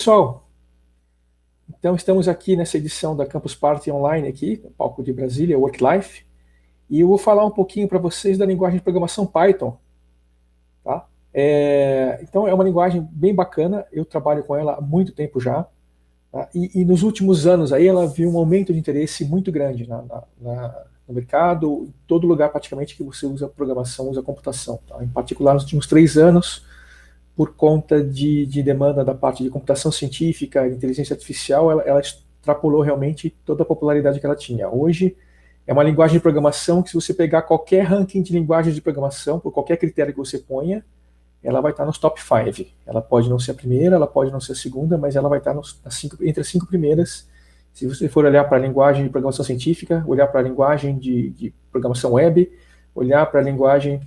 Pessoal, então estamos aqui nessa edição da Campus Party Online aqui, no palco de Brasília, Work Life, e eu vou falar um pouquinho para vocês da linguagem de programação Python, tá? Então é uma linguagem bem bacana, eu trabalho com ela há muito tempo já, tá? E nos últimos anos aí ela viu um aumento de interesse muito grande no mercado, em todo lugar praticamente que você usa programação, usa computação, tá? Em particular nos últimos 3 anos, por conta de demanda da parte de computação científica, inteligência artificial, ela extrapolou realmente toda a popularidade que ela tinha. Hoje, é uma linguagem de programação que, se você pegar qualquer ranking de linguagens de programação, por qualquer critério que você ponha, ela vai estar nos top 5. Ela pode não ser a primeira, ela pode não ser a segunda, mas ela vai estar entre as 5 primeiras. Se você for olhar para a linguagem de programação científica, olhar para a linguagem de programação web, olhar para a linguagem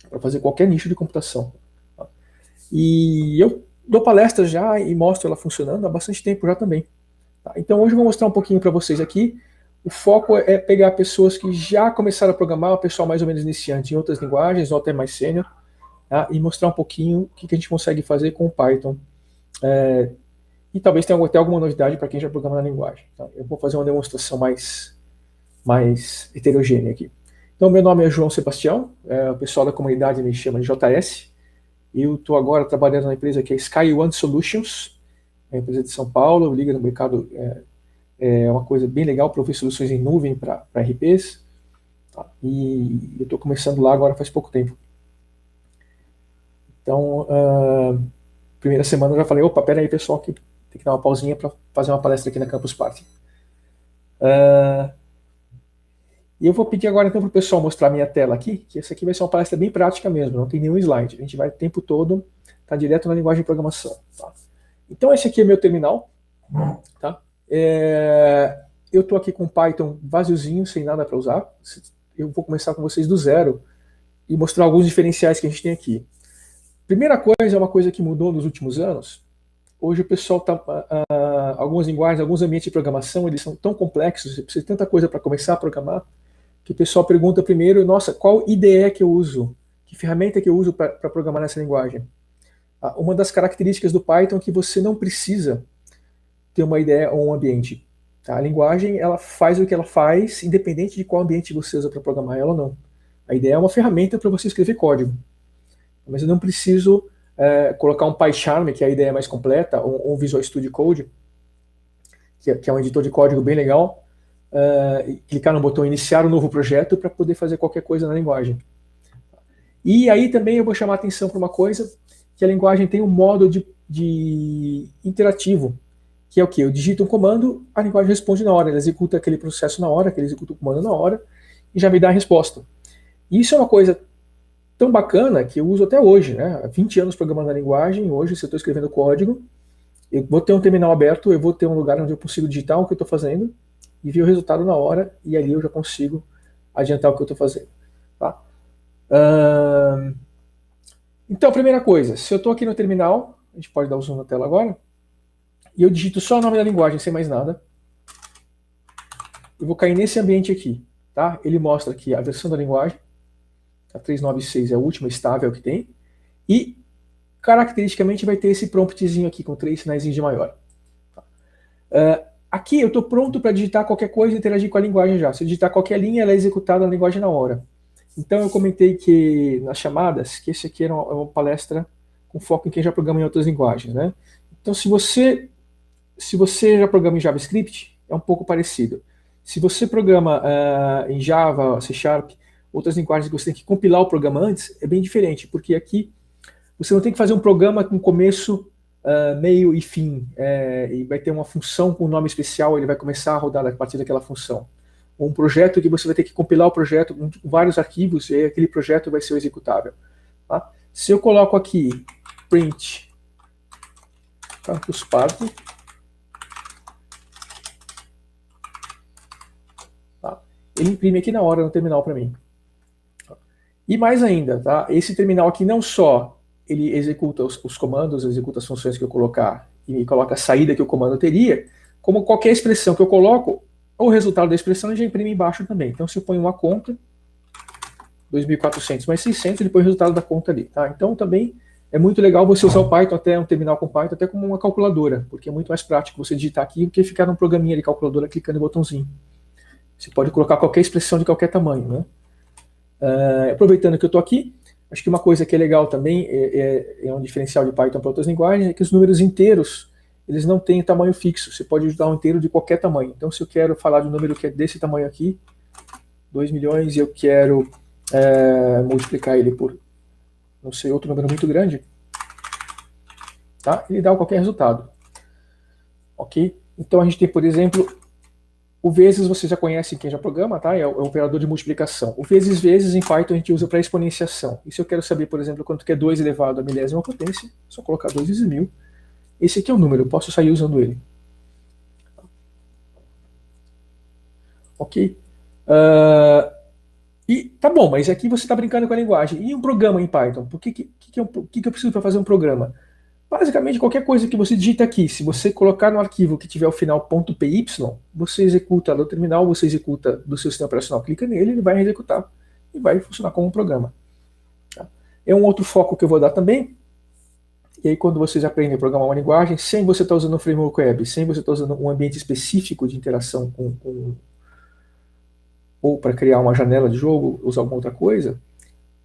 para fazer qualquer nicho de computação. E eu dou palestras já e mostro ela funcionando há bastante tempo já também. Tá? Então hoje eu vou mostrar um pouquinho para vocês aqui. O foco é pegar pessoas que já começaram a programar, o pessoal mais ou menos iniciante em outras linguagens, ou até mais sênior, tá? E mostrar um pouquinho o que a gente consegue fazer com o Python. E talvez tenha até alguma novidade para quem já programa na linguagem. Tá? Eu vou fazer uma demonstração mais heterogênea aqui. Então, meu nome é João Sebastião, o pessoal da comunidade me chama de JS. Eu estou agora trabalhando na empresa que é Sky One Solutions, uma empresa de São Paulo, liga no mercado, é uma coisa bem legal para oferecer soluções em nuvem para RPs, tá? E eu estou começando lá agora faz pouco tempo. Então, primeira semana eu já falei, opa, pera aí pessoal, que tem que dar uma pausinha para fazer uma palestra aqui na Campus Party. E eu vou pedir agora então para o pessoal mostrar a minha tela aqui, que essa aqui vai ser uma palestra bem prática mesmo, não tem nenhum slide. A gente vai o tempo todo estar direto na linguagem de programação. Tá? Então esse aqui é meu terminal. Tá? Eu estou aqui com o Python vaziozinho, sem nada para usar. Eu vou começar com vocês do zero e mostrar alguns diferenciais que a gente tem aqui. Primeira coisa, é uma coisa que mudou nos últimos anos. Hoje o pessoal está... algumas linguagens, alguns ambientes de programação, eles são tão complexos, você precisa de tanta coisa para começar a programar, que o pessoal pergunta primeiro, nossa, qual IDE que eu uso? Que ferramenta que eu uso para programar nessa linguagem? Uma das características do Python é que você não precisa ter uma IDE ou um ambiente. Tá? A linguagem, ela faz o que ela faz, independente de qual ambiente você usa para programar ela ou não. A IDE é uma ferramenta para você escrever código. Mas eu não preciso colocar um PyCharm, que é a IDE mais completa, ou um Visual Studio Code, que é um editor de código bem legal, e clicar no botão iniciar um novo projeto para poder fazer qualquer coisa na linguagem. E aí também eu vou chamar a atenção para uma coisa, que a linguagem tem um modo de interativo, que é o que? Eu digito um comando, a linguagem responde na hora, ela executa aquele processo na hora, que ele executa o comando na hora, e já me dá a resposta. E isso é uma coisa tão bacana que eu uso até hoje, né? Há 20 anos programando na linguagem, hoje se eu estou escrevendo código, eu vou ter um terminal aberto, eu vou ter um lugar onde eu consigo digitar o que eu estou fazendo, e ver o resultado na hora, e ali eu já consigo adiantar o que eu estou fazendo. Tá? Então, primeira coisa, se eu estou aqui no terminal, a gente pode dar o zoom na tela agora, e eu digito só o nome da linguagem, sem mais nada, eu vou cair nesse ambiente aqui. Tá? Ele mostra aqui a versão da linguagem, a 396 é a última estável que tem, e caracteristicamente vai ter esse promptzinho aqui, com 3 sinais de maior. Tá? Aqui eu estou pronto para digitar qualquer coisa e interagir com a linguagem já. Se eu digitar qualquer linha, ela é executada na linguagem na hora. Então eu comentei que nas chamadas, que esse aqui era uma palestra com foco em quem já programa em outras linguagens. Né? Então se você já programa em JavaScript, é um pouco parecido. Se você programa em Java, C Sharp, outras linguagens que você tem que compilar o programa antes, é bem diferente, porque aqui você não tem que fazer um programa com começo, meio e fim, e vai ter uma função com um nome especial, ele vai começar a rodar a partir daquela função. Ou um projeto que você vai ter que compilar o projeto com vários arquivos, e aí aquele projeto vai ser o executável. Tá? Se eu coloco aqui print campus party, tá? Ele imprime aqui na hora no terminal para mim. E mais ainda, tá? Esse terminal aqui não só ele executa os comandos, executa as funções que eu colocar e me coloca a saída que o comando teria, como qualquer expressão que eu coloco, o resultado da expressão ele já imprime embaixo também. Então se eu ponho uma conta, 2.400 mais 600, ele põe o resultado da conta ali. Tá? Então também é muito legal você usar o Python, até um terminal com Python, até como uma calculadora, porque é muito mais prático você digitar aqui do que ficar num programinha de calculadora clicando no botãozinho. Você pode colocar qualquer expressão de qualquer tamanho, né? Aproveitando que eu estou aqui, acho que uma coisa que é legal também, é um diferencial de Python para outras linguagens, é que os números inteiros, eles não têm tamanho fixo. Você pode usar um inteiro de qualquer tamanho. Então, se eu quero falar de um número que é desse tamanho aqui, 2 milhões, e eu quero multiplicar ele por, não sei, outro número muito grande, tá? Ele dá qualquer resultado. Ok? Então, a gente tem, por exemplo, o vezes você já conhece, quem já programa, tá? É o operador de multiplicação. O vezes em Python a gente usa para exponenciação. E se eu quero saber, por exemplo, quanto que é 2 elevado à milésima potência, é só colocar 2 vezes 1000. Esse aqui é o número, eu posso sair usando ele. Ok? E tá bom, mas aqui você está brincando com a linguagem. E um programa em Python? O que eu preciso para fazer um programa? Basicamente, qualquer coisa que você digita aqui, se você colocar no arquivo que tiver o final .py, você executa no terminal, você executa do seu sistema operacional, clica nele, ele vai executar e vai funcionar como um programa. Tá? É um outro foco que eu vou dar também. E aí, quando vocês aprendem a programar uma linguagem, sem você estar usando um framework web, sem você estar usando um ambiente específico de interação ou para criar uma janela de jogo, usar alguma outra coisa,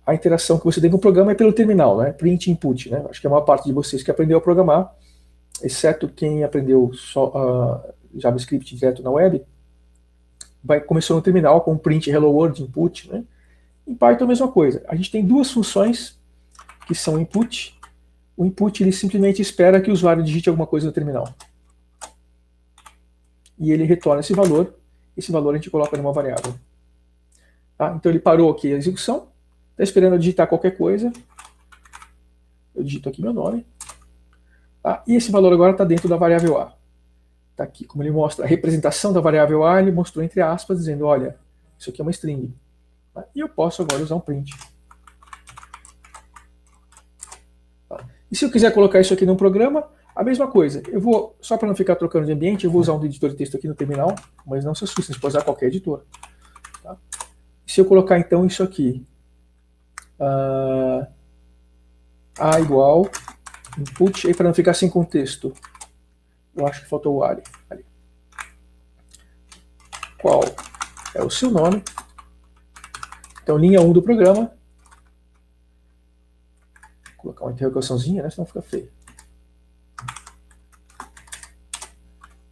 a interação que você tem com o programa é pelo terminal, né? Print input, né? Acho que a maior parte de vocês que aprendeu a programar, exceto quem aprendeu só JavaScript direto na web, começou no terminal com print hello world input, né? Em Python a mesma coisa. A gente tem duas funções que são input. O input ele simplesmente espera que o usuário digite alguma coisa no terminal. E ele retorna esse valor a gente coloca numa variável. Tá? Então ele parou aqui a execução, está esperando eu digitar qualquer coisa. Eu digito aqui meu nome. Tá? E esse valor agora está dentro da variável A. Está aqui, como ele mostra a representação da variável A, ele mostrou entre aspas, dizendo, olha, isso aqui é uma string. Tá? E eu posso agora usar um print. Tá? E se eu quiser colocar isso aqui num programa, a mesma coisa. Eu vou, só para não ficar trocando de ambiente, eu vou usar um editor de texto aqui no terminal, mas não se assustem, você pode usar qualquer editor. Tá? Se eu colocar então isso aqui, A igual input, aí para não ficar sem contexto, eu acho que faltou o ali. Qual é o seu nome? Então, linha 1 do programa. Vou colocar uma interrogaçãozinha, né? Senão fica feio.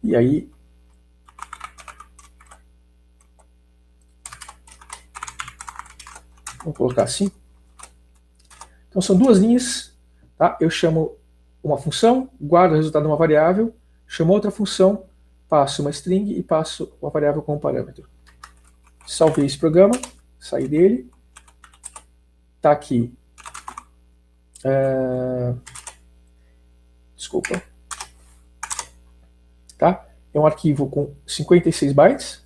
E aí, vamos colocar assim. Então, são duas linhas. Tá? Eu chamo uma função, guardo o resultado de uma variável, chamo outra função, passo uma string e passo uma variável como parâmetro. Salvei esse programa, saí dele. Está aqui. Desculpa. Tá? É um arquivo com 56 bytes.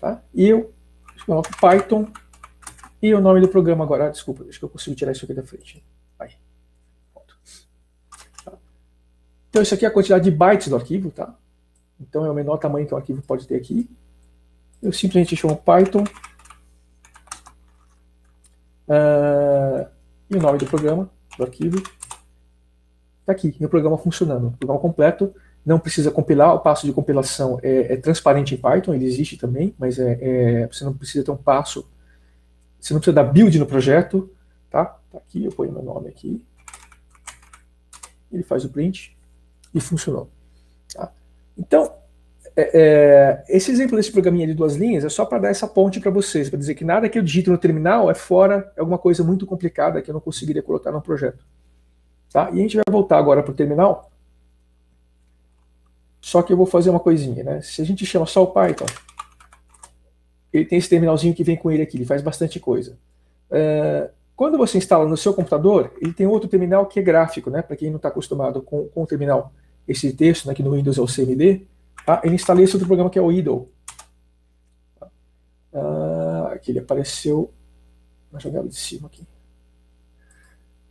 Tá? E eu coloco Python e o nome do programa agora. Desculpa, acho que eu consigo tirar isso aqui da frente. Vai. Tá? Então, isso aqui é a quantidade de bytes do arquivo. Tá? Então, é o menor tamanho que o arquivo pode ter aqui. Eu simplesmente chamo Python e o nome do programa, do arquivo. Está aqui, meu programa funcionando. O programa completo, não precisa compilar, o passo de compilação é transparente em Python, ele existe também, mas você não precisa ter um passo, você não precisa dar build no projeto. Tá? Tá aqui, eu ponho meu nome aqui. Ele faz o print e funcionou. Tá? Então, esse exemplo desse programinha de duas linhas é só para dar essa ponte para vocês, para dizer que nada que eu digito no terminal é alguma coisa muito complicada que eu não conseguiria colocar no projeto. Tá? E a gente vai voltar agora para o terminal, só que eu vou fazer uma coisinha. Né? Se a gente chama só o Python, ele tem esse terminalzinho que vem com ele aqui, ele faz bastante coisa. Quando você instala no seu computador, ele tem outro terminal que é gráfico, né? Para quem não está acostumado com o terminal, esse texto, né, que no Windows é o CMD, tá? Eu instalei esse outro programa que é o Idle. Aqui ele apareceu na janela de cima aqui.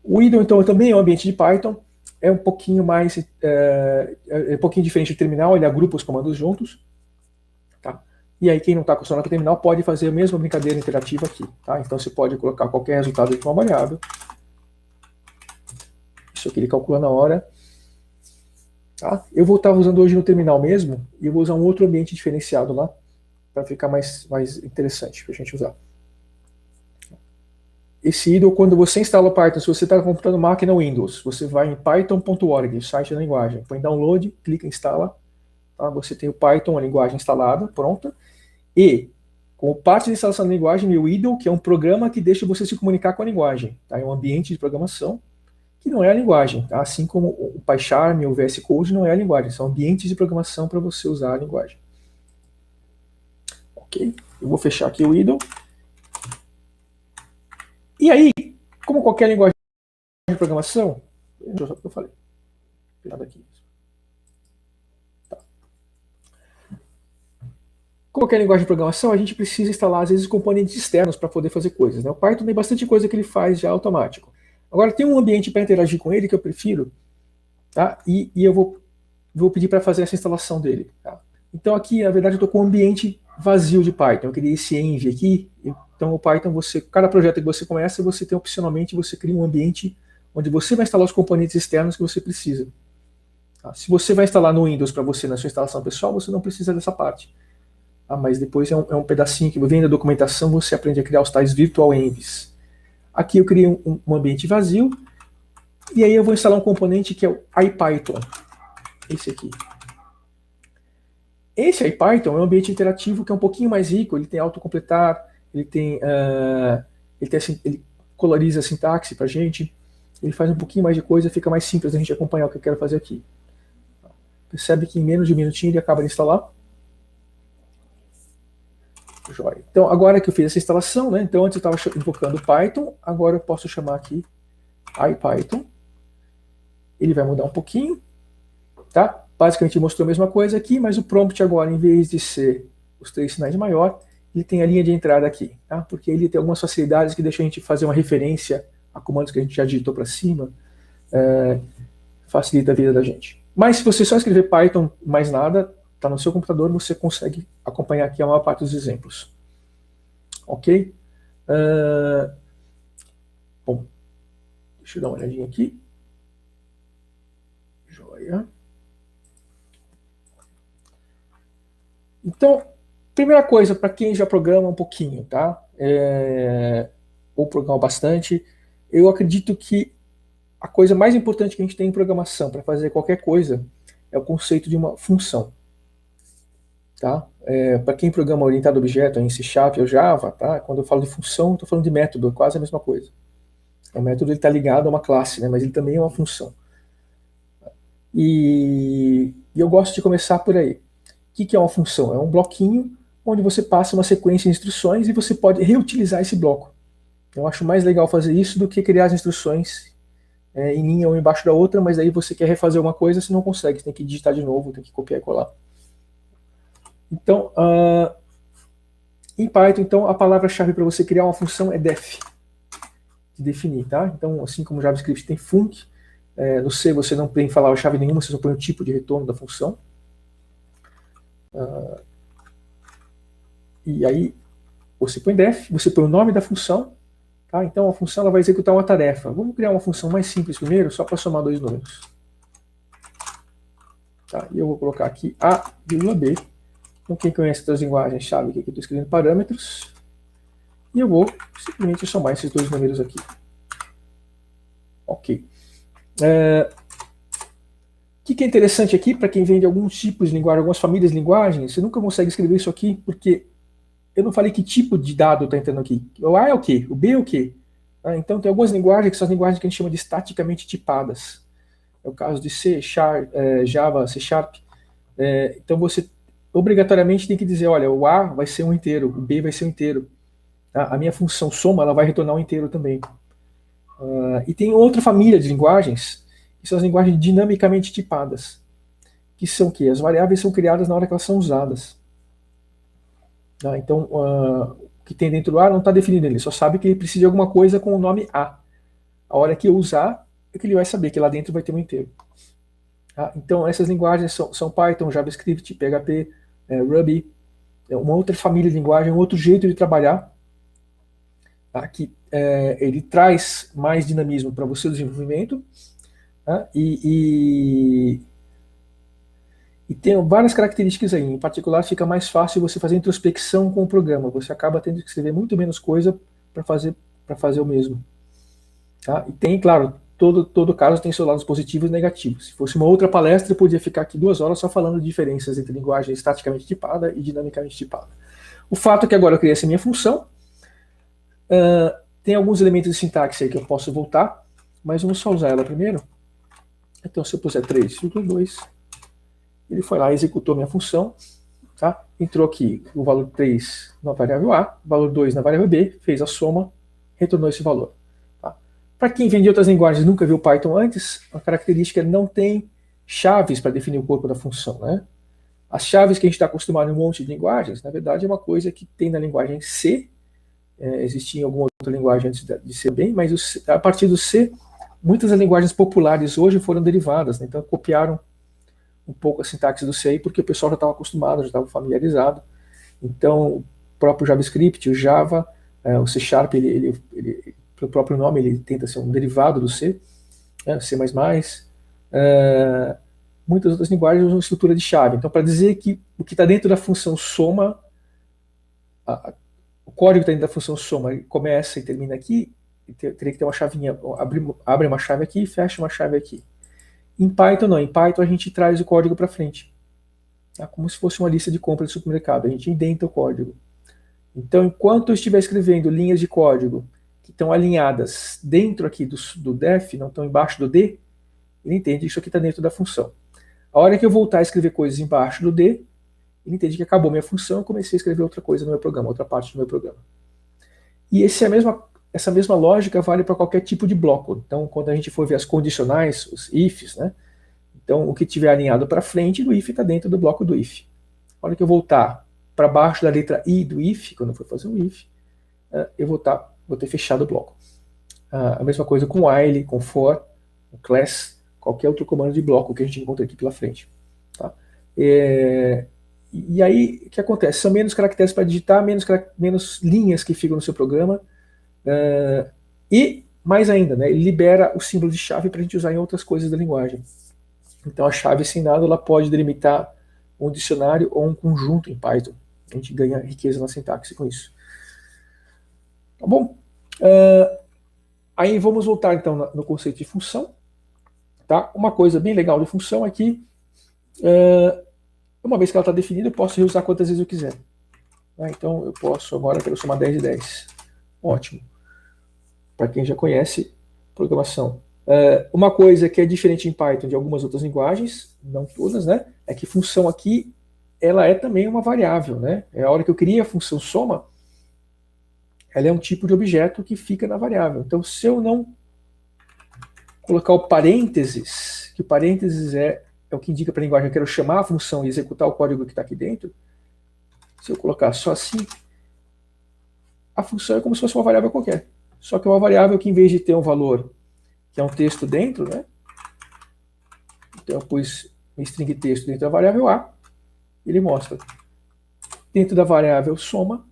O Idle, então, também é um ambiente de Python, é um pouquinho mais, um pouquinho diferente do terminal, ele agrupa os comandos juntos. Tá? E aí quem não está acostumado com o terminal pode fazer a mesma brincadeira interativa aqui. Tá? Então você pode colocar qualquer resultado de uma variável, isso aqui ele calcula na hora. Tá? Eu vou estar usando hoje no terminal mesmo, e eu vou usar um outro ambiente diferenciado lá, para ficar mais interessante para a gente usar. Esse idle, quando você instala o Python, se você está comprando máquina Windows, você vai em python.org, o site da linguagem, põe download, clica em instala, tá? Você tem o Python, a linguagem instalada, pronta, e como parte da instalação da linguagem, o idle, que é um programa que deixa você se comunicar com a linguagem, tá? É um ambiente de programação que não é a linguagem, tá? Assim como o PyCharm e o VS Code não é a linguagem, são ambientes de programação para você usar a linguagem. Ok? Eu vou fechar aqui o idle. E aí, como qualquer linguagem de programação, deixa eu só o que eu falei. Cuidado aqui. Tá. Qualquer linguagem de programação, a gente precisa instalar, às vezes, componentes externos para poder fazer coisas. Né? O Python tem bastante coisa que ele faz já automático. Agora, tem um ambiente para interagir com ele que eu prefiro, tá? E eu vou pedir para fazer essa instalação dele. Tá? Então, aqui, na verdade, eu estou com um ambiente vazio de Python. Eu criei esse env aqui. Então, o Python, cada projeto que você começa, você tem opcionalmente, você cria um ambiente onde você vai instalar os componentes externos que você precisa. Tá? Se você vai instalar no Windows para você na sua instalação pessoal, você não precisa dessa parte. Mas depois é um pedacinho que vem da documentação, você aprende a criar os tais virtual envs. Aqui eu criei um ambiente vazio, e aí eu vou instalar um componente que é o IPython. Esse aqui. Esse IPython é um ambiente interativo que é um pouquinho mais rico, ele tem autocompletar, ele coloriza a sintaxe para a gente, ele faz um pouquinho mais de coisa, fica mais simples a gente acompanhar o que eu quero fazer aqui. Percebe que em menos de um minutinho ele acaba de instalar. Joia. Então, agora que eu fiz essa instalação, né, então antes eu estava invocando Python, agora eu posso chamar aqui IPython. Ele vai mudar um pouquinho, tá? Basicamente mostrou a mesma coisa aqui, mas o prompt agora, em vez de ser os 3 sinais de maior, ele tem a linha de entrada aqui, tá? Porque ele tem algumas facilidades que deixam a gente fazer uma referência a comandos que a gente já digitou para cima, facilita a vida da gente. Mas se você só escrever Python mais nada, está no seu computador, você consegue acompanhar aqui a maior parte dos exemplos. Ok? Bom, deixa eu dar uma olhadinha aqui. Joia. Então, primeira coisa, para quem já programa um pouquinho, tá? Ou programa bastante, eu acredito que a coisa mais importante que a gente tem em programação para fazer qualquer coisa é o conceito de uma função. Tá? Para quem programa orientado a objeto em C# ou Java, tá? Quando eu falo de função, estou falando de método, é quase a mesma coisa. O método está ligado a uma classe, né? Mas ele também é uma função. E eu gosto de começar por aí. O que é uma função? É um bloquinho onde você passa uma sequência de instruções e você pode reutilizar esse bloco. Eu acho mais legal fazer isso do que criar as instruções em linha ou embaixo da outra, mas aí você quer refazer alguma coisa, você não consegue, você tem que digitar de novo, tem que copiar e colar. Então, em Python, então, a palavra-chave para você criar uma função é def, de definir, tá? Então, assim como o JavaScript tem func, no C você não tem palavra-chave nenhuma, você só põe o tipo de retorno da função. E aí, você põe def, você põe o nome da função, tá? Então, a função ela vai executar uma tarefa. Vamos criar uma função mais simples primeiro, só para somar 2 números. Tá? E eu vou colocar aqui A, B. Então, quem conhece outras linguagens sabe que aqui eu estou escrevendo parâmetros. E eu vou simplesmente somar esses 2 números aqui. Ok. O que é interessante aqui, para quem vem de alguns tipos de linguagem, algumas famílias de linguagens, você nunca consegue escrever isso aqui, porque eu não falei que tipo de dado está entrando aqui. O A é o quê? O B é o quê? Então, tem algumas linguagens que são as linguagens que a gente chama de estaticamente tipadas. É o caso de C, Java, C#. Então, você obrigatoriamente tem que dizer, olha, o A vai ser um inteiro, o B vai ser um inteiro. A minha função soma, ela vai retornar um inteiro também. E tem outra família de linguagens, que são as linguagens dinamicamente tipadas, que são o quê? As variáveis são criadas na hora que elas são usadas. Então, o que tem dentro do A não está definido, ele só sabe que ele precisa de alguma coisa com o nome A. A hora que eu usar, é que ele vai saber que lá dentro vai ter um inteiro. Então, essas linguagens são Python, JavaScript, PHP, Ruby, uma outra família de linguagem, um outro jeito de trabalhar, que ele traz mais dinamismo para o seu desenvolvimento, Tá? E tem várias características aí. Em particular, fica mais fácil você fazer introspecção com o programa. Você acaba tendo que escrever muito menos coisa para fazer o mesmo. Tá? E tem, claro, todo caso tem seus lados positivos e negativos. Se fosse uma outra palestra, eu podia ficar aqui 2 horas só falando de diferenças entre linguagem estaticamente tipada e dinamicamente tipada. O fato é que agora eu criei essa minha função. Tem alguns elementos de sintaxe aí que eu posso voltar, mas vamos só usar ela primeiro. Então, se eu puser 3,2, ele foi lá, executou minha função, tá? Entrou aqui o valor 3 na variável A, o valor 2 na variável B, fez a soma, retornou esse valor. Tá? Para quem vem de outras linguagens e nunca viu Python antes, a característica é que não tem chaves para definir o corpo da função. Né? As chaves que a gente está acostumado em um monte de linguagens, na verdade, é uma coisa que tem na linguagem C, existia em alguma outra linguagem antes de C bem, mas a partir do C, muitas das linguagens populares hoje foram derivadas, né? Então copiaram um pouco a sintaxe do C, porque o pessoal já estava acostumado, já estava familiarizado. Então, o próprio JavaScript, o Java, o C Sharp, pelo próprio nome, ele tenta ser um derivado do C, C++. Muitas outras linguagens usam estrutura de chave. Então, para dizer que o que está dentro da função soma, o código que está dentro da função soma começa e termina aqui, teria que ter uma chavinha, abre uma chave aqui e fecha uma chave aqui. Em Python não, em Python a gente traz o código para frente, tá? Como se fosse uma lista de compra de supermercado, a gente indenta o código. Então, enquanto eu estiver escrevendo linhas de código que estão alinhadas dentro aqui do def, não estão embaixo do d, ele entende que isso aqui está dentro da função. A hora que eu voltar a escrever coisas embaixo do d, ele entende que acabou minha função e comecei a escrever outra coisa no meu programa, outra parte do meu programa. E essa mesma lógica vale para qualquer tipo de bloco. Então, quando a gente for ver as condicionais, os ifs, né? Então, o que tiver alinhado para frente do if está dentro do bloco do if. A hora que eu voltar para baixo da letra i do if, quando eu for fazer um if, eu vou ter fechado o bloco. A mesma coisa com while, com for, com class, qualquer outro comando de bloco que a gente encontra aqui pela frente. Tá? E aí, o que acontece? São menos caracteres para digitar, menos linhas que ficam no seu programa, e, mais ainda, né, ele libera o símbolo de chave para a gente usar em outras coisas da linguagem. Então, a chave sem nada ela pode delimitar um dicionário ou um conjunto em Python. A gente ganha riqueza na sintaxe com isso. Tá bom? Aí vamos voltar, então, no conceito de função. Tá? Uma coisa bem legal de função é que, uma vez que ela está definida, eu posso reusar quantas vezes eu quiser. Então, eu posso, agora, quero somar 10 e 10. Ótimo. Para quem já conhece programação. Uma coisa que é diferente em Python de algumas outras linguagens, não todas, né, é que função aqui, ela é também uma variável. Né? A hora que eu crio a função soma, ela é um tipo de objeto que fica na variável. Então, se eu não colocar o parênteses, que o parênteses é o que indica para a linguagem que eu quero chamar a função e executar o código que está aqui dentro, se eu colocar só assim, a função é como se fosse uma variável qualquer. Só que é uma variável que, em vez de ter um valor que é um texto dentro, né? Então eu pus um string texto dentro da variável A, ele mostra. Dentro da variável soma,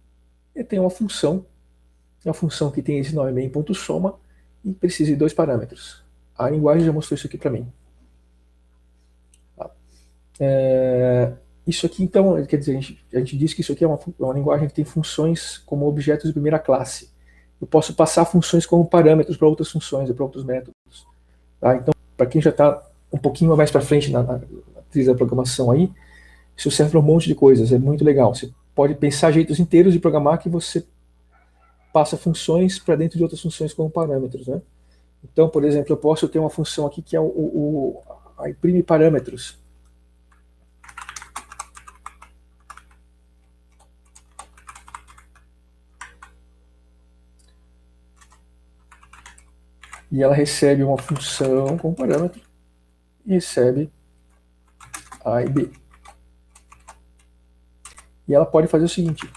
eu tenho uma função que tem esse nome main.soma e precisa de 2 parâmetros. A linguagem já mostrou isso aqui para mim. Isso aqui, então, quer dizer, a gente diz que isso aqui é uma linguagem que tem funções como objetos de primeira classe. Eu posso passar funções como parâmetros para outras funções, para outros métodos. Tá? Então, para quem já está um pouquinho mais para frente na trilha da programação aí, isso serve para um monte de coisas, é muito legal. Você pode pensar jeitos inteiros de programar que você passa funções para dentro de outras funções como parâmetros. Né? Então, por exemplo, eu posso ter uma função aqui que é a imprime parâmetros. E ela recebe uma função com parâmetro e recebe A e B. E ela pode fazer o seguinte.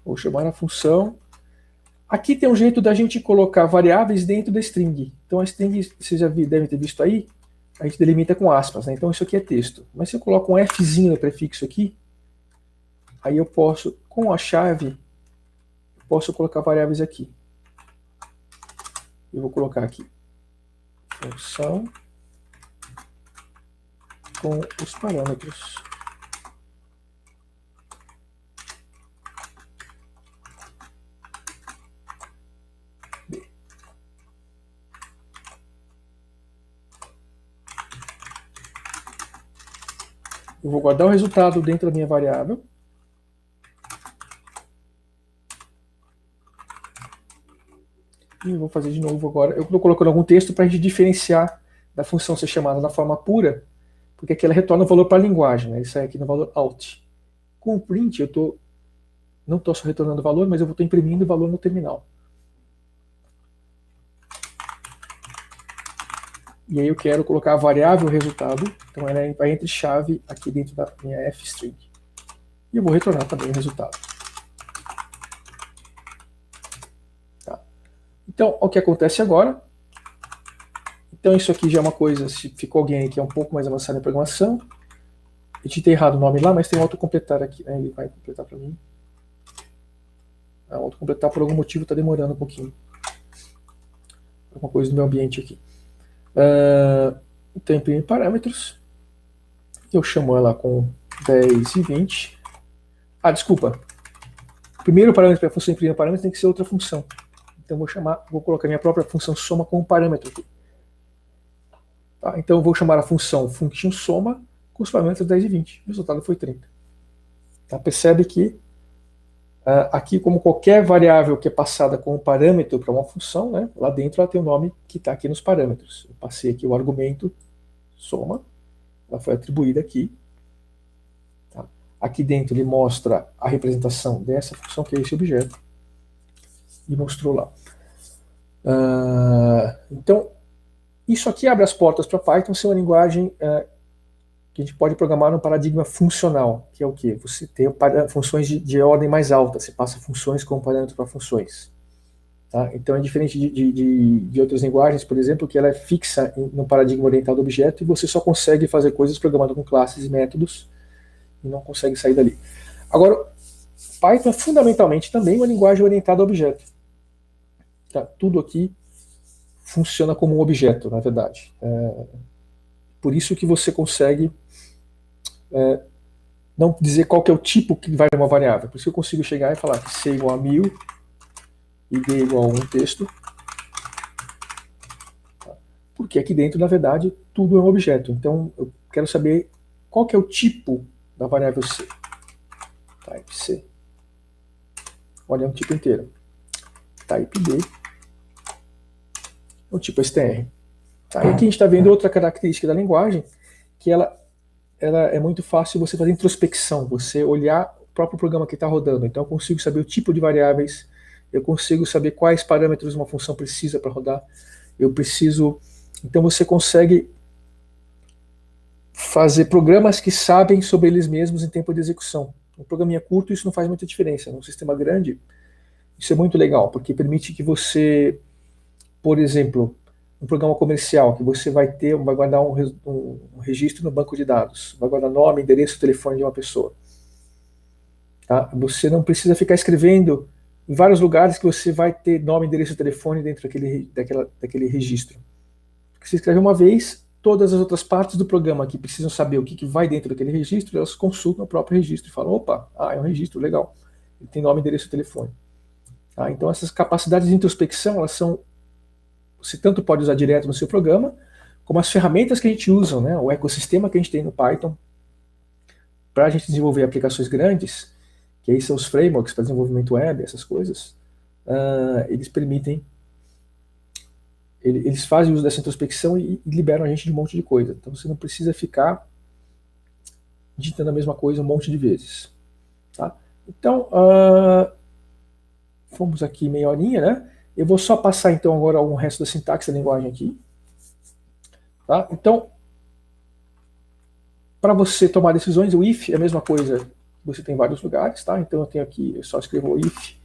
Vou chamar a função. Aqui tem um jeito da gente colocar variáveis dentro da string. Então a string, vocês já devem ter visto aí, a gente delimita com aspas. Né? Então isso aqui é texto. Mas se eu coloco um Fzinho no prefixo aqui, aí eu posso, com a chave, posso colocar variáveis aqui. Eu vou colocar aqui função com os parâmetros. Eu vou guardar o resultado dentro da minha variável. E eu vou fazer de novo agora. Eu estou colocando algum texto para a gente diferenciar da função ser chamada na forma pura, porque aqui ela retorna o valor para a linguagem, né? Ele sai aqui no valor out. Com o print, eu não estou só retornando o valor, mas eu vou estar imprimindo o valor no terminal. E aí eu quero colocar a variável resultado, então ela vai entre chave aqui dentro da minha fstring. E eu vou retornar também o resultado. Tá. Então, o que acontece agora? Então isso aqui já é uma coisa, se ficou alguém que é um pouco mais avançado em programação, eu digitei errado o nome lá, mas tem um autocompletar aqui, né? Ele vai completar para mim. O autocompletar por algum motivo está demorando um pouquinho. Alguma coisa do meu ambiente aqui. Então imprime parâmetros. Eu chamo ela com 10 e 20. Desculpa. O primeiro parâmetro para a função imprimir parâmetros tem que ser outra função. Então vou colocar minha própria função soma com um parâmetro aqui. Tá? Então eu vou chamar a função function soma com os parâmetros 10 e 20. O resultado foi 30. Tá? Percebe que aqui, como qualquer variável que é passada com um parâmetro para uma função, né, lá dentro ela tem o nome que está aqui nos parâmetros. Eu passei aqui o argumento soma, ela foi atribuída aqui. Tá? Aqui dentro ele mostra a representação dessa função, que é esse objeto, e mostrou lá. Então, isso aqui abre as portas para Python ser uma linguagem que a gente pode programar num paradigma funcional, que é o quê? Você tem funções de ordem mais alta, você passa funções como parâmetro para funções. Tá? Então é diferente de outras linguagens, por exemplo, que ela é fixa no paradigma orientado a objeto e você só consegue fazer coisas programando com classes e métodos e não consegue sair dali. Agora, Python é fundamentalmente também uma linguagem orientada a objeto. Tá? Tudo aqui funciona como um objeto, na verdade. Por isso que você consegue não dizer qual que é o tipo que vai uma variável. Por isso que eu consigo chegar e falar que C igual a 1000 e D igual a 1 texto. Porque aqui dentro, na verdade, tudo é um objeto. Então, eu quero saber qual que é o tipo da variável C. Type C. Olha, é um tipo inteiro. Type D. É um tipo str. Tá? E aqui a gente está vendo outra característica da linguagem, que ela é muito fácil você fazer introspecção, você olhar o próprio programa que está rodando. Então eu consigo saber o tipo de variáveis, eu consigo saber quais parâmetros uma função precisa para rodar, então você consegue fazer programas que sabem sobre eles mesmos em tempo de execução. Um programinha curto isso não faz muita diferença, num sistema grande isso é muito legal, porque permite que você, por exemplo, um programa comercial, que você vai guardar um registro no banco de dados, vai guardar nome, endereço, telefone de uma pessoa. Tá? Você não precisa ficar escrevendo em vários lugares que você vai ter nome, endereço, telefone dentro daquele registro. Porque você escreve uma vez, todas as outras partes do programa que precisam saber o que vai dentro daquele registro, elas consultam o próprio registro e falam, opa, é um registro, legal, ele tem nome, endereço e telefone. Tá? Então essas capacidades de introspecção, elas são você tanto pode usar direto no seu programa, como as ferramentas que a gente usa, né, o ecossistema que a gente tem no Python, para a gente desenvolver aplicações grandes, que aí são os frameworks para desenvolvimento web, essas coisas, eles permitem, eles fazem uso dessa introspecção e liberam a gente de um monte de coisa. Então você não precisa ficar digitando a mesma coisa um monte de vezes. Tá? Então, fomos aqui meia horinha, né? Eu vou só passar então agora o resto da sintaxe da linguagem aqui. Tá? Então, para você tomar decisões, o if é a mesma coisa, você tem em vários lugares, tá? Então eu tenho aqui, eu só escrevo if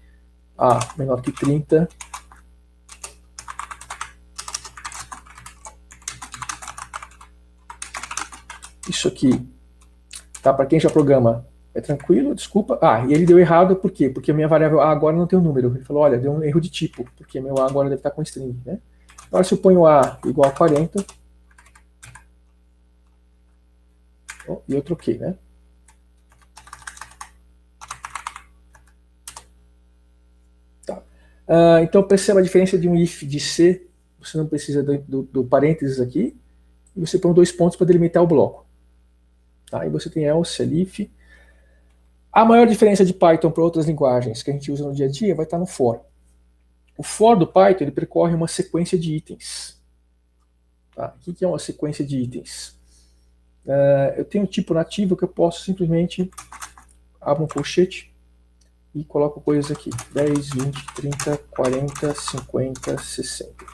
a menor que 30. Isso aqui, tá? Para quem já programa É tranquilo, desculpa. Ah, e ele deu errado por quê? Porque a minha variável A agora não tem um número. Ele falou, olha, deu um erro de tipo, porque meu A agora deve estar com string, né? Agora se eu ponho A igual a 40, e eu troquei, né? Tá. Então perceba a diferença de um if de C, você não precisa do parênteses aqui, e você põe 2 pontos para delimitar o bloco. Tá? E você tem else, elif. A maior diferença de Python para outras linguagens que a gente usa no dia a dia vai estar no for. O for do Python ele percorre uma sequência de itens. Tá? O que é uma sequência de itens? Eu tenho um tipo nativo que eu posso simplesmente abrir um colchete e coloco coisas aqui. 10, 20, 30, 40, 50, 60.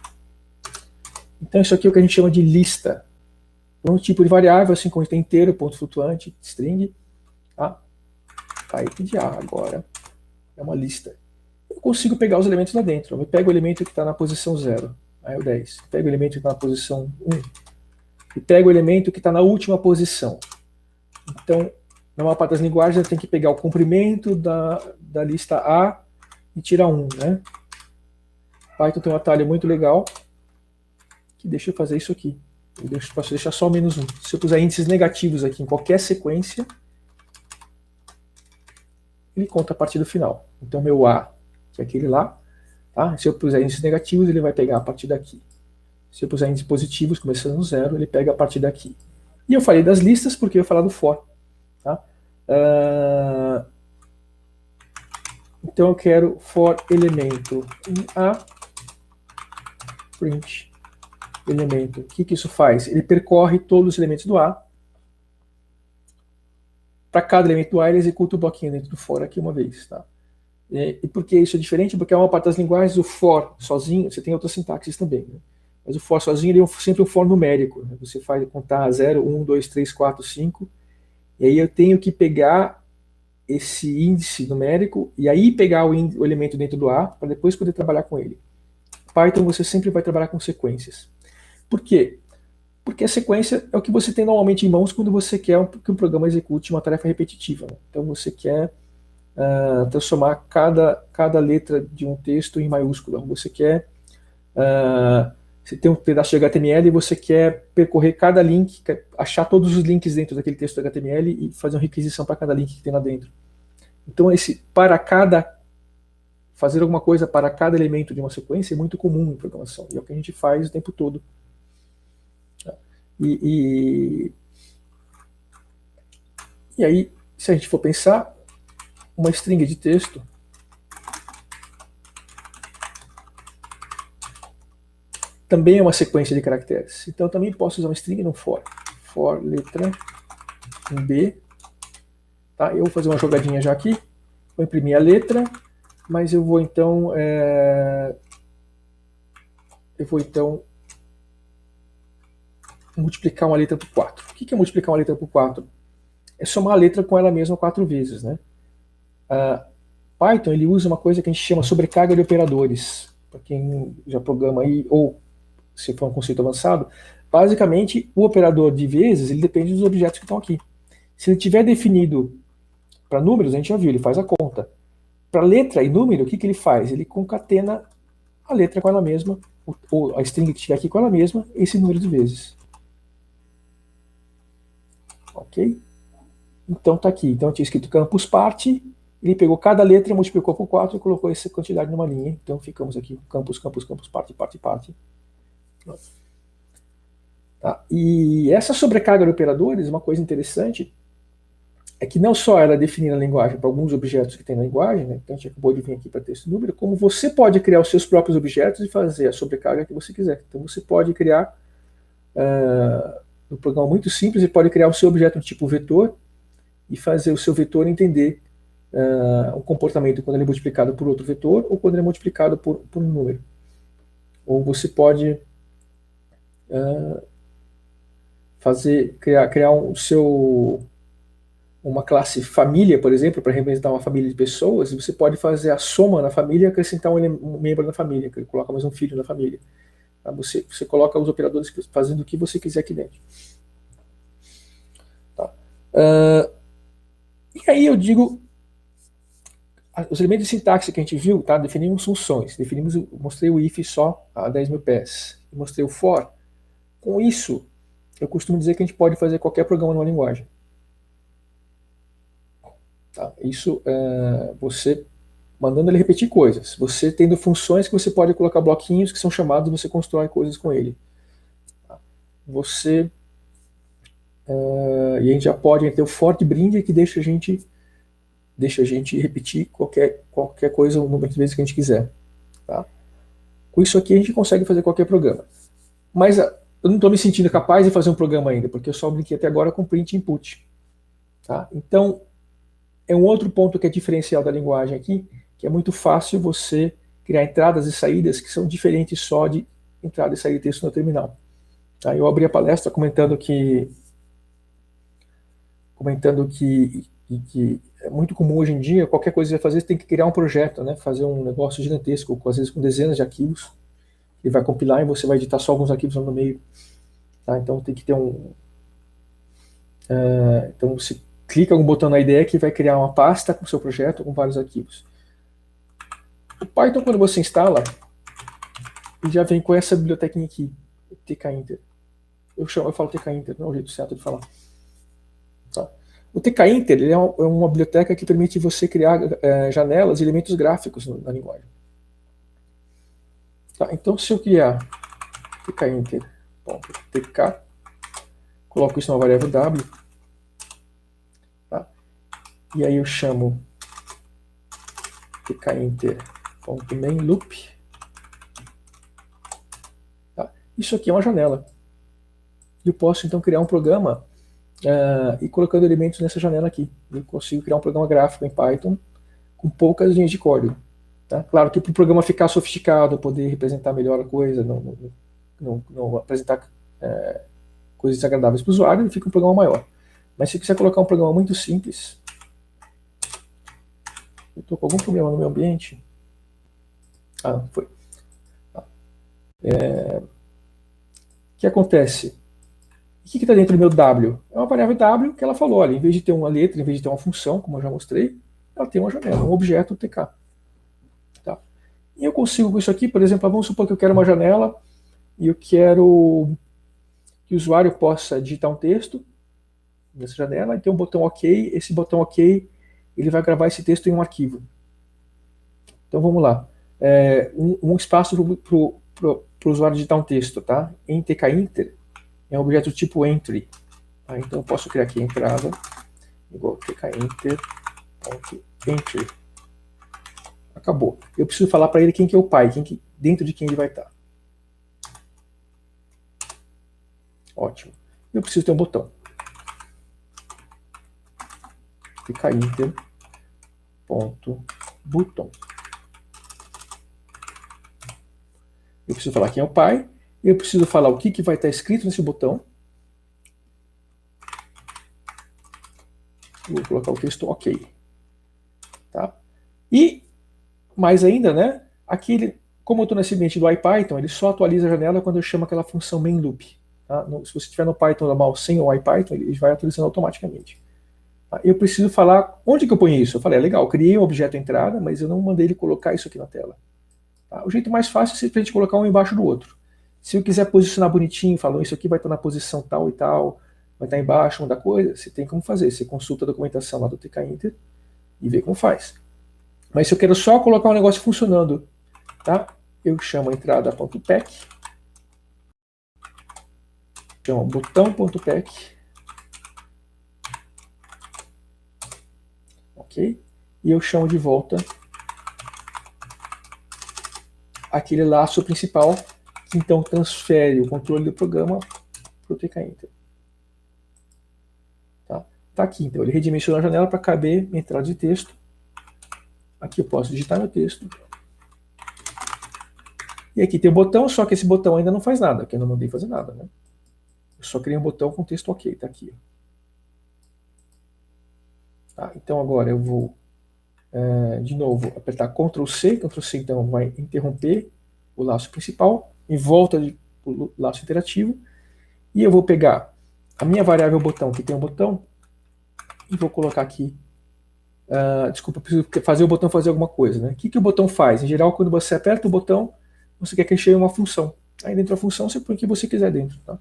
Então isso aqui é o que a gente chama de lista. Um tipo de variável, assim como tem inteiro, ponto flutuante, string. Tá? Type de A agora é uma lista. Eu consigo pegar os elementos lá dentro. Eu pego o elemento que está na posição 0, aí é o 10. Eu pego o elemento que está na posição 1 e pego o elemento que está na última posição. Então, na maior parte das linguagens, eu tenho que pegar o comprimento da lista A e tirar 1. Né? Python tem um atalho muito legal que deixa eu fazer isso aqui. Eu posso deixar só o menos 1. Se eu puser índices negativos aqui em qualquer sequência, ele conta a partir do final. Então, meu A, que é aquele lá, tá? Se eu puser índices negativos, ele vai pegar a partir daqui. Se eu puser índices positivos, começando no 0, ele pega a partir daqui. E eu falei das listas porque eu ia falar do for. Tá? Então eu quero for elemento em A, print elemento. O que isso faz? Ele percorre todos os elementos do A. Para cada elemento do A, ele executa o bloquinho dentro do for aqui uma vez. Tá? E por que isso é diferente? Porque a maior parte das linguagens, o for sozinho, você tem outras sintaxes também, né? Mas o for sozinho ele é sempre um for numérico. Né? Você faz contar 0, 1, 2, 3, 4, 5. E aí eu tenho que pegar esse índice numérico e aí pegar o elemento dentro do A para depois poder trabalhar com ele. Python você sempre vai trabalhar com sequências. Por quê? Porque a sequência é o que você tem normalmente em mãos quando você quer que um programa execute uma tarefa repetitiva. Né? Então você quer transformar cada letra de um texto em maiúscula. Você quer você tem um pedaço de HTML e você quer percorrer cada link, achar todos os links dentro daquele texto de HTML e fazer uma requisição para cada link que tem lá dentro. Então fazer alguma coisa para cada elemento de uma sequência é muito comum em programação, e é o que a gente faz o tempo todo. E aí, se a gente for pensar, uma string de texto também é uma sequência de caracteres. Então, eu também posso usar uma string no for. For letra em B. Tá? Eu vou fazer uma jogadinha já aqui. Vou imprimir a letra, mas eu vou então multiplicar uma letra por 4. O que é multiplicar uma letra por 4? É somar a letra com ela mesma 4 vezes. Né? Python ele usa uma coisa que a gente chama sobrecarga de operadores. Para quem já programa aí, ou se for um conceito avançado, basicamente o operador de vezes ele depende dos objetos que estão aqui. Se ele tiver definido para números, a gente já viu, ele faz a conta. Para letra e número, o que ele faz? Ele concatena a letra com ela mesma, ou a string que estiver aqui com ela mesma, esse número de vezes. Ok? Então tá aqui. Então eu tinha escrito campus parte, ele pegou cada letra, multiplicou por 4 e colocou essa quantidade numa linha. Então ficamos aqui, campus, campus, campus, parte, parte, parte. Tá? E essa sobrecarga de operadores, uma coisa interessante, é que não só ela define a linguagem para alguns objetos que tem na linguagem, né? Então a gente acabou de vir aqui para texto e número, como você pode criar os seus próprios objetos e fazer a sobrecarga que você quiser. Então você pode criar, no programa muito simples, você pode criar o seu objeto no tipo vetor e fazer o seu vetor entender o comportamento quando ele é multiplicado por outro vetor ou quando ele é multiplicado por um número. Ou você pode criar uma classe família, por exemplo, para representar uma família de pessoas, e você pode fazer a soma na família e acrescentar um membro na família, que ele coloca mais um filho na família. Tá? Você coloca os operadores fazendo o que você quiser aqui dentro. Tá? E aí eu digo, os elementos de sintaxe que a gente viu, tá? Definimos funções, mostrei o if só a 10 mil pés, mostrei o for. Com isso, eu costumo dizer que a gente pode fazer qualquer programa numa linguagem. Tá? Isso você mandando ele repetir coisas, você tendo funções que você pode colocar bloquinhos que são chamados, você constrói coisas com ele. Tá? Você e a gente já pode ter o for de brinde que deixa a gente repetir qualquer coisa o número de vezes que a gente quiser. Tá? Com isso aqui a gente consegue fazer qualquer programa. Mas eu não estou me sentindo capaz de fazer um programa ainda, porque eu só brinquei até agora com print input. Tá? Então, é um outro ponto que é diferencial da linguagem aqui, que é muito fácil você criar entradas e saídas que são diferentes só de entrada e saída de texto no terminal. Tá? Eu abri a palestra comentando que é muito comum hoje em dia, qualquer coisa que você vai fazer, você tem que criar um projeto, né? Fazer um negócio gigantesco, às vezes com dezenas de arquivos, ele vai compilar e você vai editar só alguns arquivos no meio. Tá? Então tem que ter então você clica um botão na IDE que vai criar uma pasta com o seu projeto, com vários arquivos. O Python, quando você instala, ele já vem com essa bibliotequinha aqui, tkinter. Eu falo tkinter, não é o jeito certo de falar. Tá? O tkinter ele é uma biblioteca que permite você criar janelas e elementos gráficos na linguagem. Tá? Então, se eu criar tkinter.tk, coloco isso numa variável w, tá? E aí eu chamo tkinter.mainLoop. Tá? Isso aqui é uma janela. Eu posso então criar um programa e colocando elementos nessa janela aqui. Eu consigo criar um programa gráfico em Python com poucas linhas de código. Tá? Claro que para o programa ficar sofisticado, poder representar melhor a coisa, não apresentar coisas desagradáveis para o usuário, ele fica um programa maior. Mas se quiser colocar um programa muito simples, eu estou com algum problema no meu ambiente. Foi. O que acontece? O que está dentro do meu W? É uma variável W que ela falou, olha, em vez de ter uma letra, em vez de ter uma função, como eu já mostrei, ela tem uma janela, um objeto TK. Tá? E eu consigo com isso aqui, por exemplo, vamos supor que eu quero uma janela e eu quero que o usuário possa digitar um texto nessa janela e tem um botão OK. Esse botão OK ele vai gravar esse texto em um arquivo. Então vamos lá. Um espaço para o usuário digitar um texto. Tá? Em tkinter é um objeto tipo entry. Tá? Então eu posso criar aqui entrada igual tkinter.entry. Acabou. Eu preciso falar para ele quem que é o pai, dentro de quem ele vai estar. Ótimo. Eu preciso ter um botão. tkinter.button. Eu preciso falar quem é o pai. Eu preciso falar o que vai estar escrito nesse botão. Vou colocar o texto OK. Tá? E, mais ainda, né? Aqui, como eu estou nesse ambiente do IPython, ele só atualiza a janela quando eu chamo aquela função mainLoop. Tá? Se você estiver no Python normal sem o IPython, ele vai atualizando automaticamente. Tá? Eu preciso falar onde que eu ponho isso. Eu falei, legal, eu criei um objeto entrada, mas eu não mandei ele colocar isso aqui na tela. Tá? O jeito mais fácil é simplesmente colocar um embaixo do outro. Se eu quiser posicionar bonitinho, falando isso aqui vai estar na posição tal e tal, vai estar embaixo uma da coisa, você tem como fazer. Você consulta a documentação lá do tkinter e vê como faz. Mas se eu quero só colocar um negócio funcionando, tá? Eu chamo a entrada.pack, chamo botão.pack, ok? E eu chamo de volta aquele laço principal que então transfere o controle do programa para o tkinter. Tá aqui, então ele redimensiona a janela para caber a entrada de texto. Aqui eu posso digitar meu texto. E aqui tem o botão, só que esse botão ainda não faz nada, porque eu não mandei fazer nada, né? Eu só criei um botão com texto OK, tá aqui. Tá, então agora eu vou, de novo, apertar Ctrl C então vai interromper o laço principal, em volta do laço interativo, e eu vou pegar a minha variável botão, que tem um botão, e vou colocar aqui Desculpa, preciso fazer o botão fazer alguma coisa, né? O que o botão faz? Em geral, quando você aperta o botão, você quer que ele chegue uma função. Aí dentro da função você põe o que você quiser dentro, tá?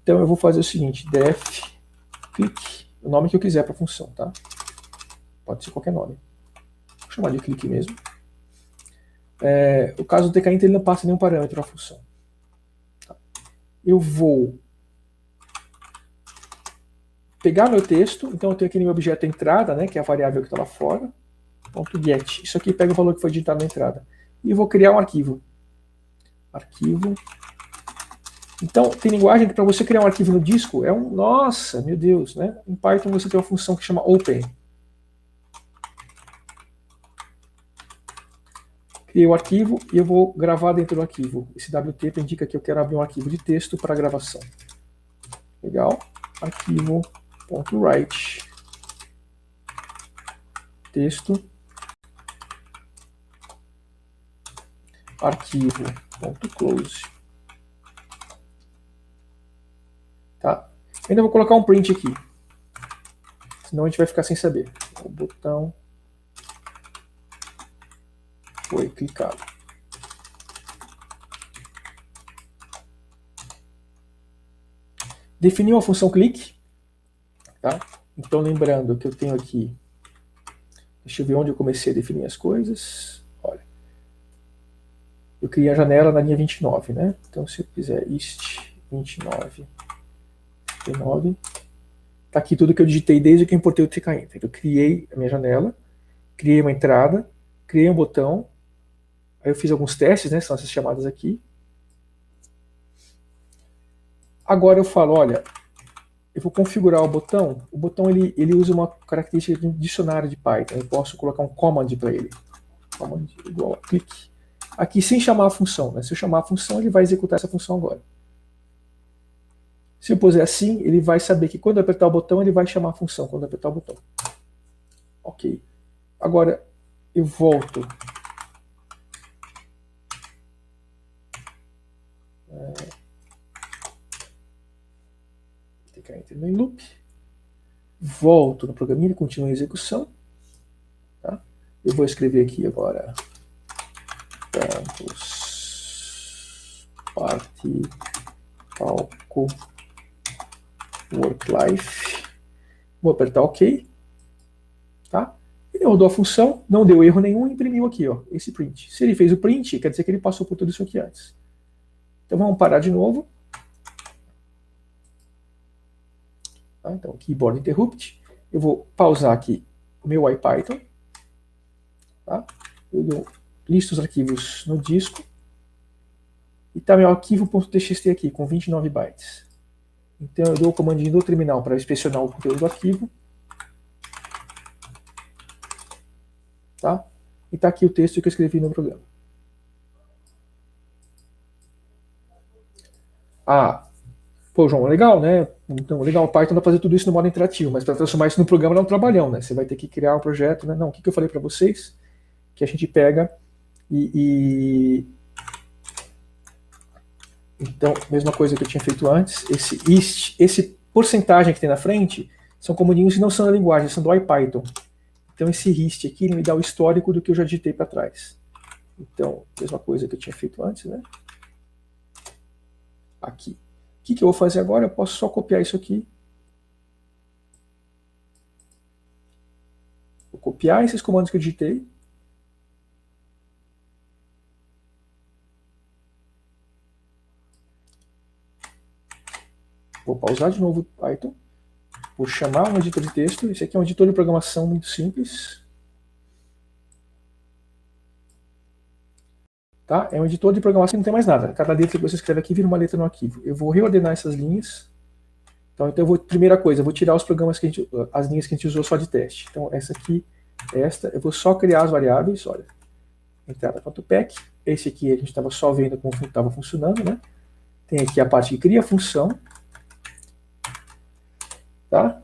Então eu vou fazer o seguinte, def click, o nome que eu quiser para a função, tá? Pode ser qualquer nome. Vou chamar de clique mesmo. O caso do tkinter ele não passa nenhum parâmetro à função. Tá? Eu vou pegar meu texto, então eu tenho aqui no meu objeto entrada, né, que é a variável que está lá fora, .get. Isso aqui pega o valor que foi digitado na entrada. E eu vou criar um arquivo. Arquivo. Então, tem linguagem que para você criar um arquivo no disco é um... Nossa, meu Deus, né? Em Python você tem uma função que chama open. Criei o arquivo e eu vou gravar dentro do arquivo. Esse WT indica que eu quero abrir um arquivo de texto para gravação. Legal. Arquivo.write. Texto. Arquivo.close. Tá? Ainda vou colocar um print aqui. Senão a gente vai ficar sem saber. O botão foi clicado. Definiu a função click. Tá? Então lembrando que eu tenho aqui... Deixa eu ver onde eu comecei a definir as coisas. Olha. Eu criei a janela na linha 29, né? Então se eu fizer ist 29, 29, tá aqui tudo que eu digitei desde que eu importei o tkinter. Eu criei a minha janela, criei uma entrada, criei um botão, aí eu fiz alguns testes, né? São essas chamadas aqui. Agora eu falo, olha, eu vou configurar o botão ele usa uma característica de um dicionário de Python, eu posso colocar um command para ele. Command igual a clique. Aqui sem chamar a função, né? Se eu chamar a função, ele vai executar essa função agora. Se eu puser assim, ele vai saber que quando eu apertar o botão, ele vai chamar a função quando eu apertar o botão. Ok. Agora, eu volto. Enter no loop. Volto no programinha, ele continua em execução. Tá? Eu vou escrever aqui agora. Campus Party Palco Work Life. Vou apertar OK. Tá? Ele rodou a função, não deu erro nenhum e imprimiu aqui, ó, esse print. Se ele fez o print, quer dizer que ele passou por tudo isso aqui antes. Então vamos parar de novo. Tá? Então, keyboard interrupt. Eu vou pausar aqui o meu IPython. Tá? Eu listo os arquivos no disco. E está meu arquivo.txt aqui, com 29 bytes. Então eu dou o comandinho do terminal para inspecionar o conteúdo do arquivo. Tá? E está aqui o texto que eu escrevi no programa. Pô, João, legal, né? Então, legal, o Python dá para fazer tudo isso no modo interativo, mas para transformar isso no programa dá um trabalhão, né? Você vai ter que criar um projeto, né? Não, o que eu falei para vocês? Que a gente pega Então, mesma coisa que eu tinha feito antes, esse porcentagem que tem na frente, são comandinhos que não são da linguagem, são do IPython. Então esse hist aqui ele me dá o histórico do que eu já digitei para trás. Então, mesma coisa que eu tinha feito antes, né? Aqui. O que eu vou fazer agora? Eu posso só copiar isso aqui. Vou copiar esses comandos que eu digitei. Vou pausar de novo o Python. Vou chamar um editor de texto. Esse aqui é um editor de programação muito simples. Tá? É um editor de programação que não tem mais nada. Cada letra que você escreve aqui vira uma letra no arquivo. Eu vou reordenar essas linhas. Então eu vou, primeira coisa, eu vou tirar os programas que as linhas que a gente usou só de teste. Então essa aqui, esta, eu vou só criar as variáveis, olha. Entrada.pack, esse aqui a gente estava só vendo como estava funcionando, né? Tem aqui a parte que cria a função. Tá?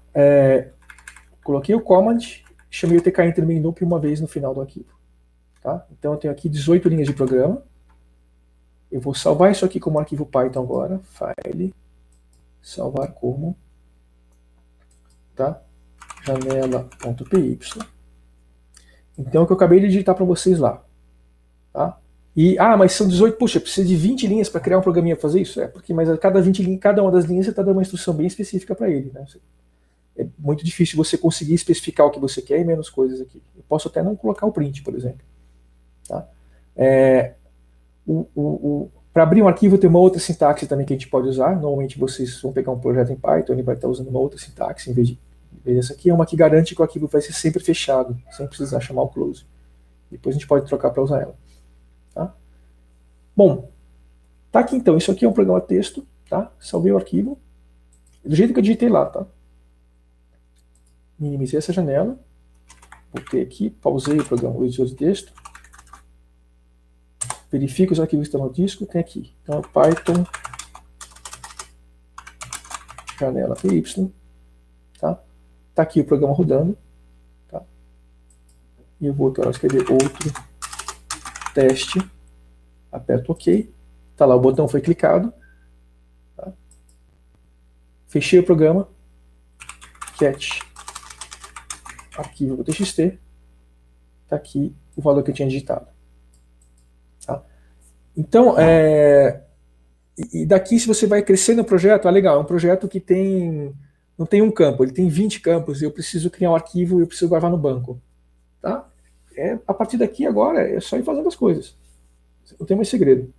Coloquei o command, chamei o tkinter main loop uma vez no final do arquivo. Tá? Então eu tenho aqui 18 linhas de programa. Eu vou salvar isso aqui como arquivo Python agora. File, salvar como. Tá? janela.py. Então, é o que eu acabei de digitar para vocês lá. Tá? E, mas são 18, puxa, precisa de 20 linhas para criar um programinha para fazer isso? Porque, mas a cada 20 linhas, cada uma das linhas você está dando uma instrução bem específica para ele. Né? É muito difícil você conseguir especificar o que você quer e menos coisas aqui. Eu posso até não colocar o print, por exemplo. Tá? Para abrir um arquivo tem uma outra sintaxe também que a gente pode usar. Normalmente vocês vão pegar um projeto em Python e vai estar usando uma outra sintaxe em vez dessa aqui. É uma que garante que o arquivo vai ser sempre fechado, sem precisar chamar o close. Depois a gente pode trocar para usar ela. Tá? Bom, tá aqui então. Isso aqui é um programa texto. Tá? Salvei o arquivo. Do jeito que eu digitei lá. Tá? Minimizei essa janela. Voltei aqui, pausei o programa, o editor de texto. Verifico os arquivos que estão no disco, tem aqui. Então, Python, janela py, tá? Tá aqui o programa rodando, tá? E eu vou agora escrever outro teste, aperto OK, tá lá, o botão foi clicado, tá? Fechei o programa, catch, arquivo.txt, tá aqui o valor que eu tinha digitado. Tá? Então, e daqui, se você vai crescendo o projeto, legal, é um projeto que não tem um campo, ele tem 20 campos, eu preciso criar um arquivo e eu preciso gravar no banco. Tá? A partir daqui, agora, é só ir fazendo as coisas. Não tem mais segredo.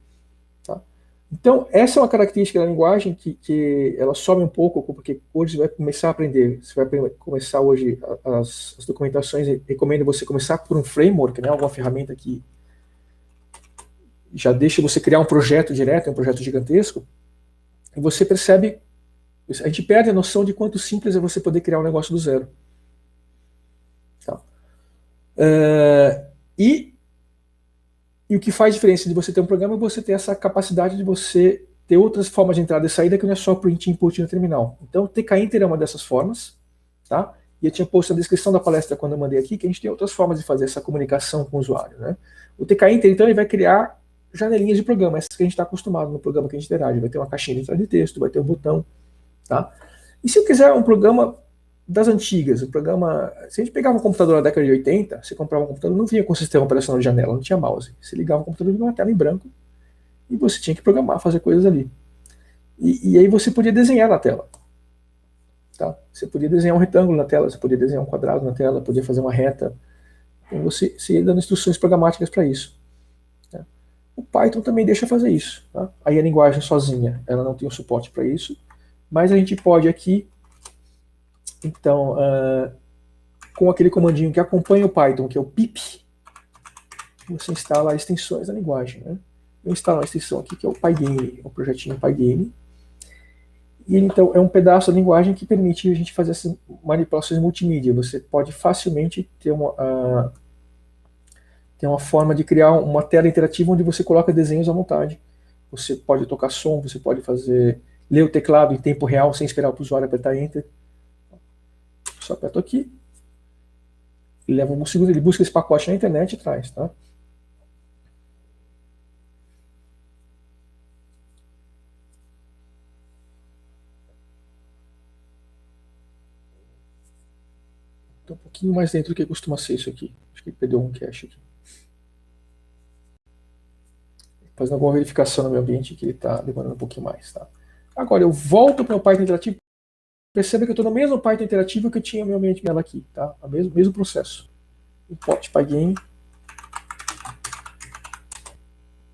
Tá? Então, essa é uma característica da linguagem que ela sobe um pouco, porque hoje você vai começar a aprender, você vai começar hoje as documentações, recomendo você começar por um framework, né, alguma ferramenta que já deixa você criar um projeto direto, um projeto gigantesco, e você percebe, a gente perde a noção de quanto simples é você poder criar um negócio do zero. Tá? E o que faz diferença de você ter um programa é você ter essa capacidade de você ter outras formas de entrada e saída que não é só print e input no terminal. Então, o TK-Enter é uma dessas formas, tá? E eu tinha posto na descrição da palestra quando eu mandei aqui que a gente tem outras formas de fazer essa comunicação com o usuário, né? O TK-Enter, então, ele vai criar janelinhas de programa, essas que a gente está acostumado no programa que a gente interage. Vai ter uma caixinha de entrada de texto, vai ter um botão, tá? E se eu quiser um programa das antigas, o programa, se a gente pegava um computador na década de 80, você comprava um computador, não vinha com sistema operacional de janela, não tinha mouse. Você ligava o computador, vinha uma tela em branco e você tinha que programar, fazer coisas ali. E aí você podia desenhar na tela. Tá? Você podia desenhar um retângulo na tela, você podia desenhar um quadrado na tela, podia fazer uma reta. Então você ia dando instruções programáticas para isso. Tá? O Python também deixa fazer isso. Tá? Aí a linguagem sozinha, ela não tem o suporte para isso, mas a gente pode aqui, então, com aquele comandinho que acompanha o Python, que é o pip, você instala extensões da linguagem. Né? Eu instalo uma extensão aqui, que é o Pygame, o projetinho Pygame. E então é um pedaço da linguagem que permite a gente fazer essas manipulações multimídia. Você pode facilmente ter uma forma de criar uma tela interativa onde você coloca desenhos à vontade. Você pode tocar som, você pode ler o teclado em tempo real sem esperar o usuário apertar Enter. Só aperto aqui. Ele leva um segundo, ele busca esse pacote na internet e traz. Tá? Estou um pouquinho mais dentro do que costuma ser isso aqui. Acho que perdeu um cache aqui. Fazendo alguma verificação no meu ambiente que ele está demorando um pouquinho mais. Tá? Agora eu volto para o Python interativo. Perceba que eu estou no mesmo Python interativo que eu tinha no meu ambiente dela aqui. Tá? O mesmo processo. Import Pygame.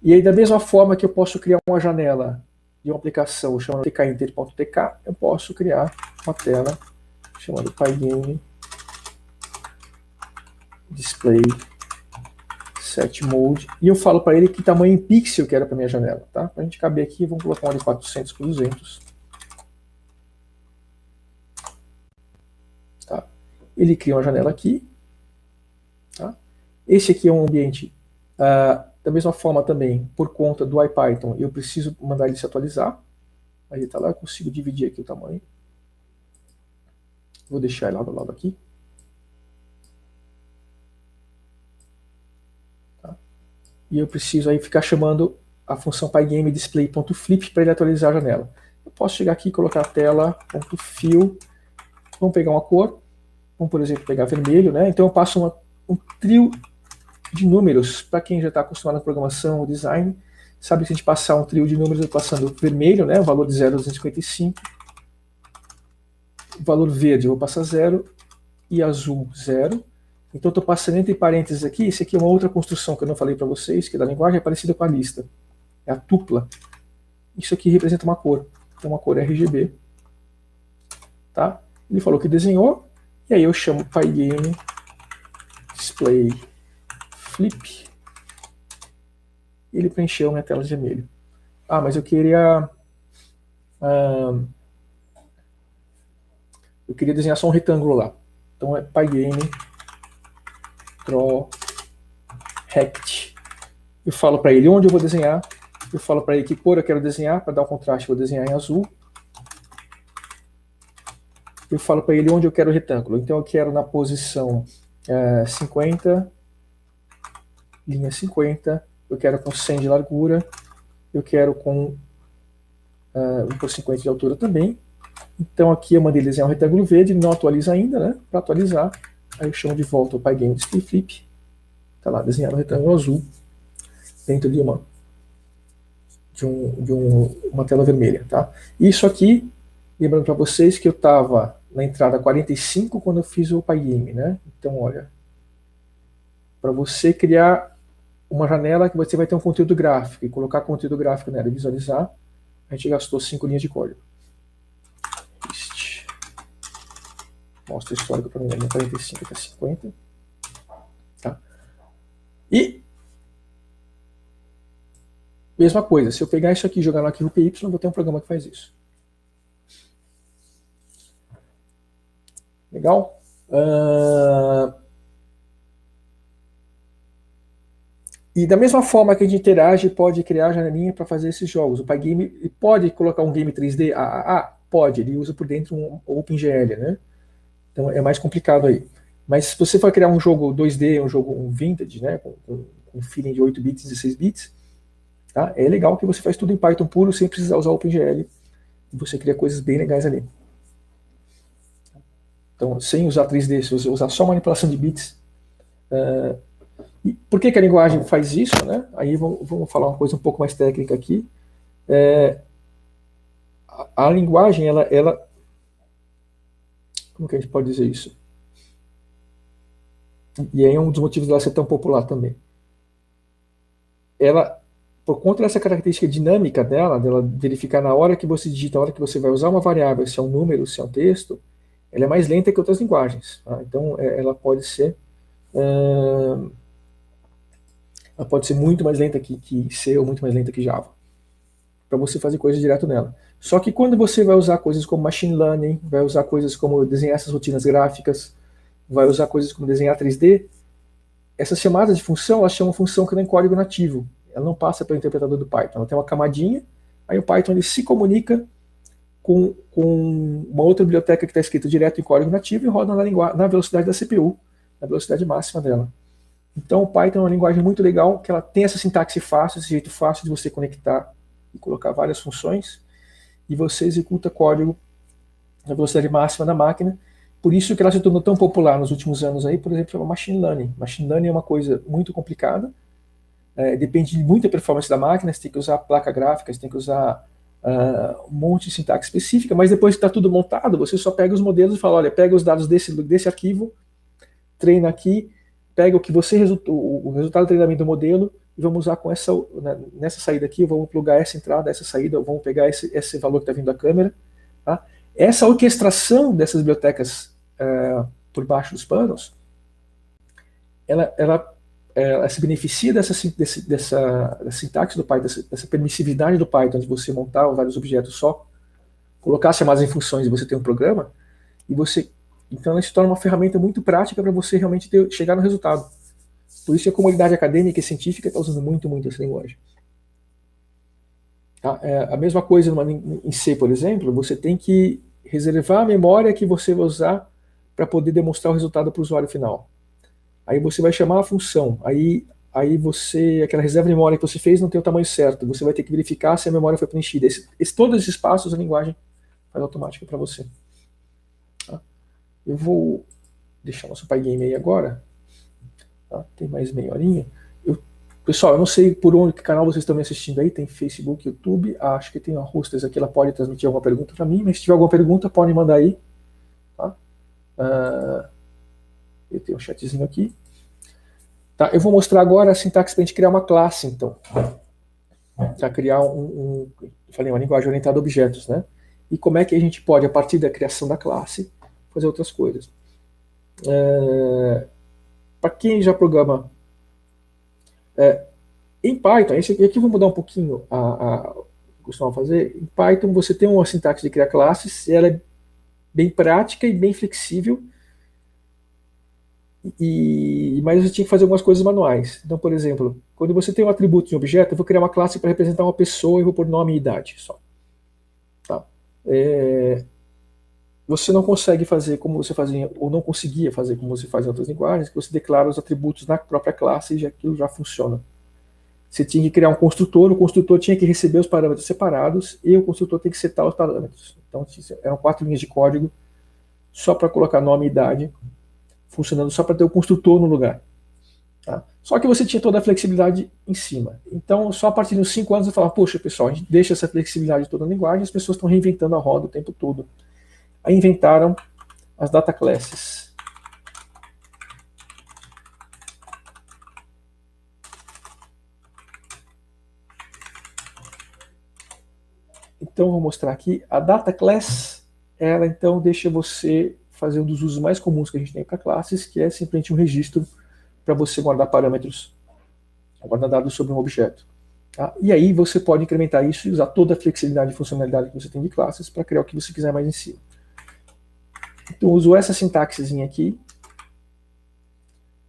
E aí, da mesma forma que eu posso criar uma janela de uma aplicação chamada tkinter.tk, eu posso criar uma tela chamada Pygame Display Set Mode, e eu falo para ele que tamanho em pixel que era para minha janela, tá? Para a gente caber aqui, vamos colocar uma de 400 por 200. Tá? Ele cria uma janela aqui. Tá? Esse aqui é um ambiente, da mesma forma também, por conta do IPython, eu preciso mandar ele se atualizar. Aí ele está lá, eu consigo dividir aqui o tamanho. Vou deixar ele lado a lado aqui. E eu preciso aí ficar chamando a função Pygame display.flip para ele atualizar a janela. Eu posso chegar aqui e colocar a tela.fill, vamos pegar uma cor, Vamos, por exemplo, pegar vermelho, né? Então eu passo um trio de números. Para quem já está acostumado na programação ou design, sabe que a gente passar um trio de números, eu passando vermelho, né? O valor de 0 a 255. O valor verde eu vou passar 0 e azul 0. Então eu estou passando entre parênteses aqui. Isso aqui é uma outra construção que eu não falei para vocês, que da linguagem é parecida com a lista. É a tupla. Isso aqui representa uma cor. Então uma cor RGB. Tá? Ele falou que desenhou. E aí eu chamo Pygame Display Flip. E ele preencheu minha tela de vermelho. Ah, mas eu queria... eu queria desenhar só um retângulo lá. Então é Pygame Draw Rect. Eu falo para ele onde eu vou desenhar. Eu falo para ele que cor eu quero desenhar. Para dar um contraste, eu vou desenhar em azul. Eu falo para ele onde eu quero o retângulo. Então eu quero na posição 50, linha 50. Eu quero com 100 de largura. Eu quero com 1/50 de altura também. Então aqui eu mandei desenhar um retângulo verde, não atualiza ainda, né? Para atualizar, aí eu chamo de volta o Pygame Display Flip. Tá lá, desenhar um retângulo azul dentro de uma tela vermelha, tá? Isso aqui, lembrando para vocês que eu estava na entrada 45 quando eu fiz o Pygame, né? Então, olha, para você criar uma janela que você vai ter um conteúdo gráfico e colocar conteúdo gráfico nela e visualizar, a gente gastou 5 linhas de código. Mostra o histórico para mim, 45 até 50. Tá? E mesma coisa, se eu pegar isso aqui e jogar no arquivo PY, eu vou ter um programa que faz isso. Legal? E da mesma forma que a gente interage, pode criar janelinha para fazer esses jogos. O Pygame pode colocar um game 3D? Pode, ele usa por dentro um OpenGL, né? Então é mais complicado aí. Mas se você for criar um jogo 2D, um vintage, né, com feeling de 8 bits, 16 bits, tá? É legal que você faz tudo em Python puro, sem precisar usar OpenGL. E você cria coisas bem legais ali. Então, sem usar 3D, se você usar só manipulação de bits. E por que a linguagem faz isso, né? Aí vamos falar uma coisa um pouco mais técnica aqui. A linguagem, ela... Como que a gente pode dizer isso? E aí é um dos motivos dela ser tão popular também. Ela, por conta dessa característica dinâmica dela verificar na hora que você digita, na hora que você vai usar uma variável, se é um número, se é um texto, ela é mais lenta que outras linguagens. Tá? Então, ela pode ser muito mais lenta que C ou muito mais lenta que Java, para você fazer coisas direto nela. Só que quando você vai usar coisas como machine learning, vai usar coisas como desenhar essas rotinas gráficas, vai usar coisas como desenhar 3D, essas chamadas de função, elas chamam função que não é código nativo. Ela não passa pelo interpretador do Python. Ela tem uma camadinha, aí o Python ele se comunica com uma outra biblioteca que está escrita direto em código nativo e roda na velocidade da CPU, na velocidade máxima dela. Então o Python é uma linguagem muito legal, que ela tem essa sintaxe fácil, esse jeito fácil de você conectar e colocar várias funções, e você executa código na velocidade máxima da máquina. Por isso que ela se tornou tão popular nos últimos anos aí, por exemplo, o machine learning. Machine learning é uma coisa muito complicada, depende de muita performance da máquina, você tem que usar placa gráfica, você tem que usar um monte de sintaxe específica, mas depois que está tudo montado, você só pega os modelos e fala, olha, pega os dados desse arquivo, treina aqui, pega o que o resultado do treinamento do modelo, e vamos usar com nessa saída aqui, vamos plugar essa entrada, essa saída, vamos pegar esse valor que está vindo da câmera. Tá? Essa orquestração dessas bibliotecas por baixo dos panos, ela se beneficia dessa sintaxe do Python, dessa permissividade do Python, de você montar vários objetos só, colocar chamadas em funções e você ter um programa, então ela se torna uma ferramenta muito prática para você realmente chegar no resultado. Por isso que a comunidade acadêmica e científica está usando muito essa linguagem. Tá? A mesma coisa em C, por exemplo, você tem que reservar a memória que você vai usar para poder demonstrar o resultado para o usuário final. Aí você vai chamar a função, aí aquela reserva de memória que você fez não tem o tamanho certo, você vai ter que verificar se a memória foi preenchida. Todos esses passos a linguagem faz automática para você. Tá? Eu vou deixar nosso Pygame aí agora. Tá? Tem mais meia horinha. Pessoal, eu não sei por onde que canal vocês estão me assistindo aí, tem Facebook, YouTube, acho que tem uma hostess aqui, ela pode transmitir alguma pergunta para mim, mas se tiver alguma pergunta, pode mandar aí. Tá? Eu tenho um chatzinho aqui. Tá? Eu vou mostrar agora a sintaxe para a gente criar uma classe, então. Para criar falei, uma linguagem orientada a objetos, né? E como é que a gente pode, a partir da criação da classe, fazer outras coisas. Para quem já programa em Python, aqui eu vou mudar um pouquinho o que costumava fazer. Em Python você tem uma sintaxe de criar classes, ela é bem prática e bem flexível, mas você tinha que fazer algumas coisas manuais. Então, por exemplo, quando você tem um atributo de um objeto, eu vou criar uma classe para representar uma pessoa e vou pôr nome e idade só. Tá? Você não consegue fazer como você fazia, ou não conseguia fazer como você faz em outras linguagens, que você declara os atributos na própria classe e aquilo já funciona. Você tinha que criar um construtor, o construtor tinha que receber os parâmetros separados e o construtor tem que setar os parâmetros. Então, eram 4 linhas de código só para colocar nome e idade, funcionando só para ter o construtor no lugar. Tá? Só que você tinha toda a flexibilidade em cima. Então, só a partir dos 5 anos, eu falava, poxa, pessoal, a gente deixa essa flexibilidade toda na linguagem, as pessoas estão reinventando a roda o tempo todo. Aí inventaram as data classes. Então, vou mostrar aqui. A data class, ela então deixa você fazer um dos usos mais comuns que a gente tem para classes, que é simplesmente um registro para você guardar parâmetros, guardar dados sobre um objeto. Tá? E aí você pode incrementar isso e usar toda a flexibilidade e funcionalidade que você tem de classes para criar o que você quiser mais em cima. Então, eu uso essa sintaxezinha aqui.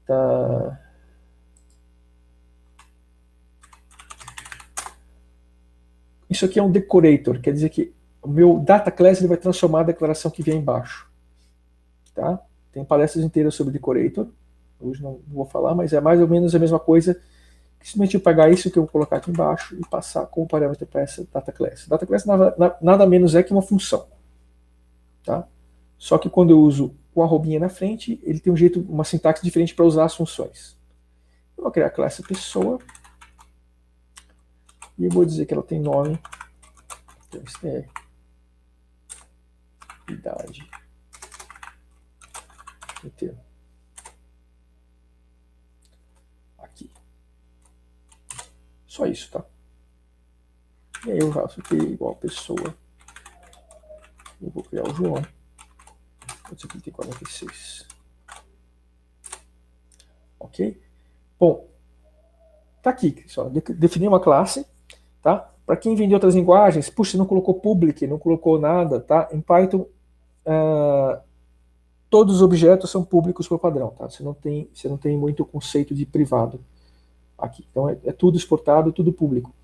Tá? Isso aqui é um decorator, quer dizer que o meu data class ele vai transformar a declaração que vem embaixo. Tá? Tem palestras inteiras sobre decorator, hoje não vou falar, mas é mais ou menos a mesma coisa, que simplesmente eu pegar isso que eu vou colocar aqui embaixo e passar como parâmetro para essa data class. Data class nada menos é que uma função. Tá? Só que quando eu uso o arrobinha na frente, ele tem um jeito, uma sintaxe diferente para usar as funções. Eu vou criar a classe pessoa, e eu vou dizer que ela tem nome, idade, inteiro. Aqui. Só isso, tá? E aí eu faço aqui igual pessoa. Eu vou criar o João. Esse aqui tem 46. Ok? Bom, tá aqui, só definir uma classe, tá? Para quem vem de outras linguagens, puxa, você não colocou public, não colocou nada, tá? Em Python, todos os objetos são públicos por padrão, tá? Você não tem muito conceito de privado aqui. Então é tudo exportado, tudo público.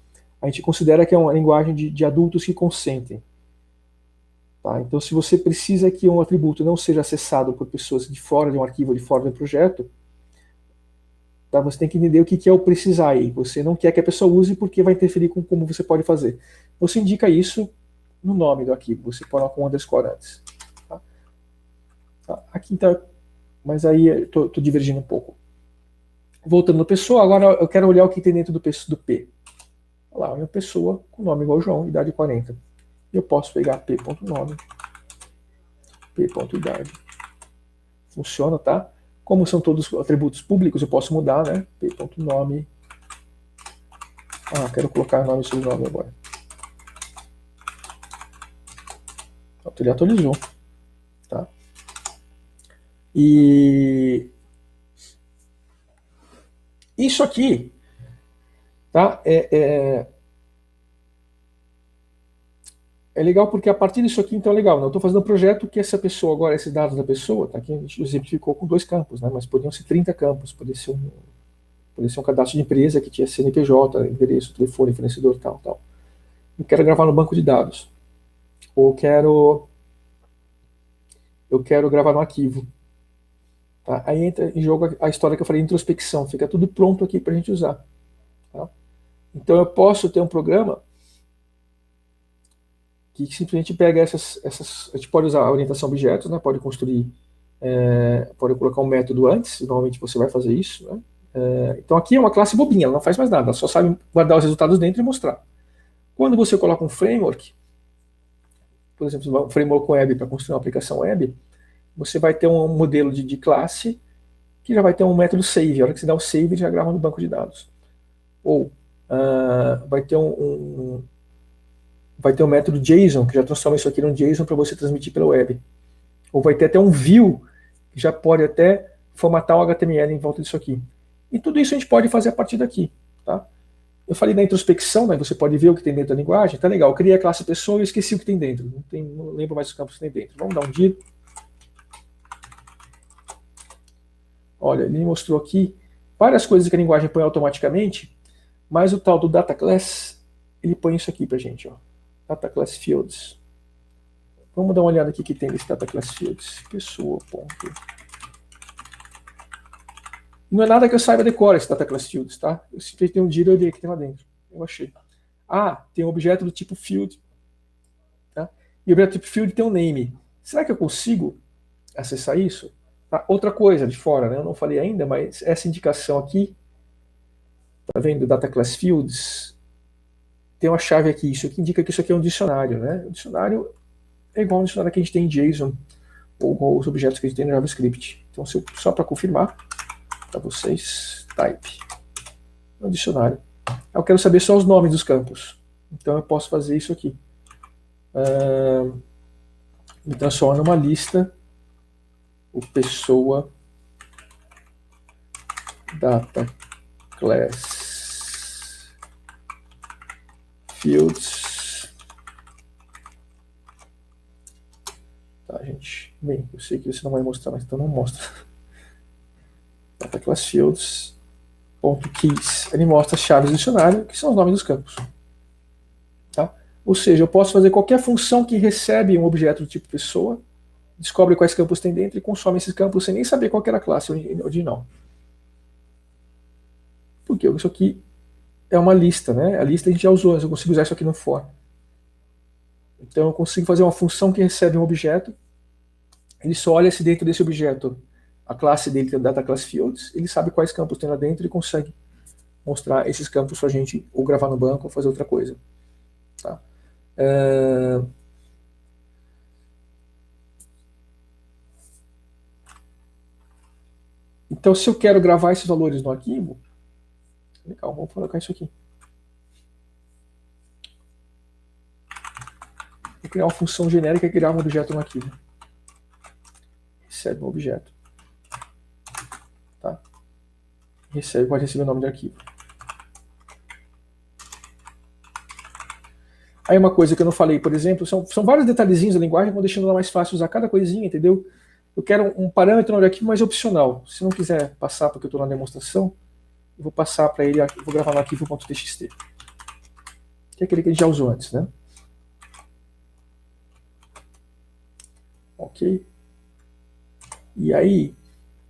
A gente considera que é uma linguagem de adultos que consentem. Tá? Então, se você precisa que um atributo não seja acessado por pessoas de fora de um arquivo, de fora do projeto, tá? Você tem que entender o que é o precisar aí. Você não quer que a pessoa use porque vai interferir com como você pode fazer. Você indica isso no nome do arquivo. Você põe lá com underscore antes. Tá? Tá? Aqui então, mas aí estou divergindo um pouco. Voltando no pessoa, agora eu quero olhar o que tem dentro do P. Olha lá, uma pessoa com nome igual João, idade 40. Eu posso pegar p.nome, p.idade. Funciona, tá? Como são todos atributos públicos, eu posso mudar, né? p.nome. Quero colocar nome e sobrenome agora. Pronto, ele atualizou. Tá? E isso aqui, tá? É legal porque a partir disso aqui, então é legal. Né? Eu estou fazendo um projeto que essa pessoa, agora, esses dados da pessoa, tá? Aqui a gente exemplificou com 2 campos, né? Mas poderiam ser 30 campos, poderia ser um cadastro de empresa que tinha CNPJ, endereço, telefone, fornecedor, tal. Eu quero gravar no banco de dados. Ou eu quero gravar no arquivo. Tá? Aí entra em jogo a história que eu falei, introspecção. Fica tudo pronto aqui para a gente usar. Tá? Então eu posso ter um programa que simplesmente pega a gente pode usar a orientação a objetos, né? Pode construir Pode colocar um método antes, normalmente você vai fazer isso, né? Então aqui é uma classe bobinha, ela não faz mais nada, ela só sabe guardar os resultados dentro e mostrar. Quando você coloca um framework, por exemplo, um framework web para construir uma aplicação web, você vai ter um modelo de classe que já vai ter um método save. A hora que você dá o save, ele já grava no banco de dados. Ou vai ter um método JSON, que já transforma isso aqui num JSON para você transmitir pela web. Ou vai ter até um view, que já pode até formatar o HTML em volta disso aqui. E tudo isso a gente pode fazer a partir daqui. Tá? Eu falei da introspecção, né? Você pode ver o que tem dentro da linguagem. Tá legal, eu criei a classe pessoa e esqueci o que tem dentro. Não lembro mais os campos que tem dentro. Vamos dar um dia. Olha, ele mostrou aqui várias coisas que a linguagem põe automaticamente, mas o tal do data class, ele põe isso aqui pra gente, ó. Data class fields. Vamos dar uma olhada aqui que tem nesse data class fields. Pessoa, ponto. Não é nada que eu saiba decorar esse data class fields, tá? Eu simplesmente tenho um dir e olhei que tem lá dentro. Eu achei. Tem um objeto do tipo field. Tá? E o objeto do tipo field tem um name. Será que eu consigo acessar isso? Tá? Outra coisa de fora, né? Eu não falei ainda, mas essa indicação aqui, tá vendo? Data class fields, tem uma chave aqui. Isso aqui indica que isso aqui é um dicionário, né? O dicionário é igual ao dicionário que a gente tem em JSON, ou com os objetos que a gente tem no JavaScript. Então, só para confirmar para vocês, type no dicionário. Eu quero saber só os nomes dos campos. Então eu posso fazer isso aqui. Me transforma numa lista o pessoa data class fields. Tá, gente. Bem, eu sei que você não vai mostrar, mas então não mostra. Data class fields .keys. Ele mostra as chaves do dicionário, que são os nomes dos campos. Tá? Ou seja, eu posso fazer qualquer função que recebe um objeto do tipo pessoa, descobre quais campos tem dentro e consome esses campos sem nem saber qual era a classe original. Porque isso aqui é uma lista, né? A lista a gente já usou, mas eu consigo usar isso aqui no for. Então eu consigo fazer uma função que recebe um objeto, ele só olha se dentro desse objeto a classe dele tem data class fields, ele sabe quais campos tem lá dentro e consegue mostrar esses campos para a gente ou gravar no banco ou fazer outra coisa. Tá? Então, se eu quero gravar esses valores no arquivo, legal, vamos colocar isso aqui. Vou criar uma função genérica que grava um objeto no arquivo. Recebe um objeto. Tá? Pode receber o nome de arquivo. Aí uma coisa que eu não falei, por exemplo, são vários detalhezinhos da linguagem que vão deixando ela mais fácil usar cada coisinha, entendeu? Eu quero um parâmetro no arquivo, mas opcional. Se não quiser passar porque eu estou na demonstração, eu vou passar para ele, vou gravar no arquivo.txt. Que é aquele que a gente já usou antes, né? Ok. E aí,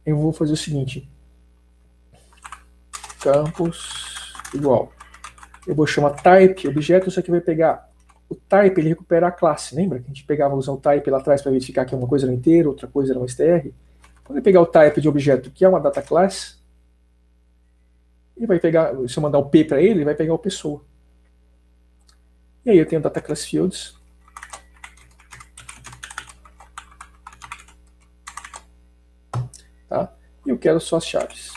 eu vou fazer o seguinte. Campos igual. Eu vou chamar type, objeto, isso aqui vai pegar o type, ele recupera a classe. Lembra que a gente pegava usar o type lá atrás para verificar que uma coisa era um inteiro, outra coisa era um str? Quando ele pegar o type de objeto, que é uma data class, ele vai pegar, se eu mandar o p para ele vai pegar o pessoa. E aí eu tenho data class fields. Tá? E eu quero só as chaves.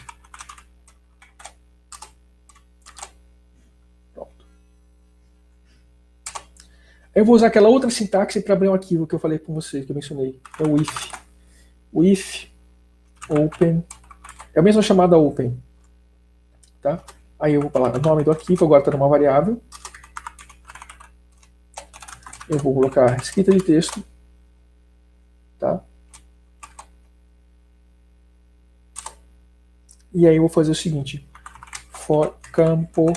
Eu vou usar aquela outra sintaxe para abrir um arquivo que eu falei com vocês, que eu mencionei. É o if. O if open. É a mesma chamada open. Tá? Aí eu vou falar o nome do arquivo, agora está numa variável. Eu vou colocar escrita de texto. Tá? E aí eu vou fazer o seguinte. For campo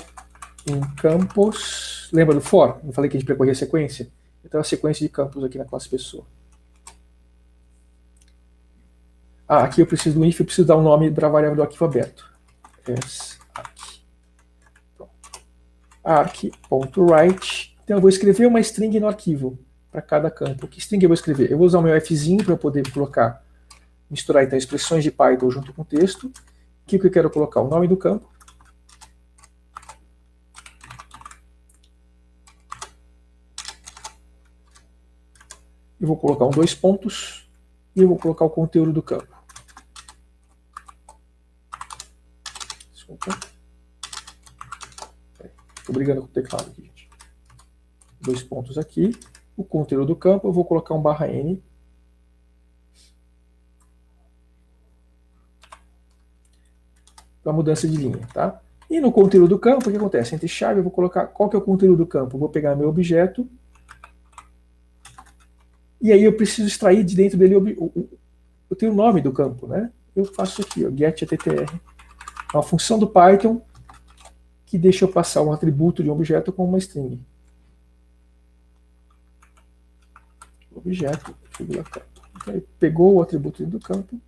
em campos. Lembra do for? Eu falei que a gente percorria a sequência? Então a sequência de campos aqui na classe pessoa. Aqui eu preciso do if, eu preciso dar um nome para a variável do arquivo aberto. arc.write. Então eu vou escrever uma string no arquivo para cada campo. Que string eu vou escrever? Eu vou usar o meu fzinho para eu poder colocar misturar então expressões de Python junto com o texto. O que eu quero colocar? O nome do campo. Eu vou colocar dois pontos e eu vou colocar o conteúdo do campo. Desculpa. Estou brigando com o teclado aqui, gente. Dois pontos aqui. O conteúdo do campo, eu vou colocar um /n. Para mudança de linha, tá? E no conteúdo do campo, o que acontece? Entre chave, eu vou colocar qual que é o conteúdo do campo. Eu vou pegar meu objeto. E aí eu preciso extrair de dentro dele eu tenho o nome do campo, né? Eu faço aqui, ó, getAttr. É uma função do Python que deixa eu passar um atributo de um objeto com uma string. Objeto, campo. Então, ele pegou o atributo do campo,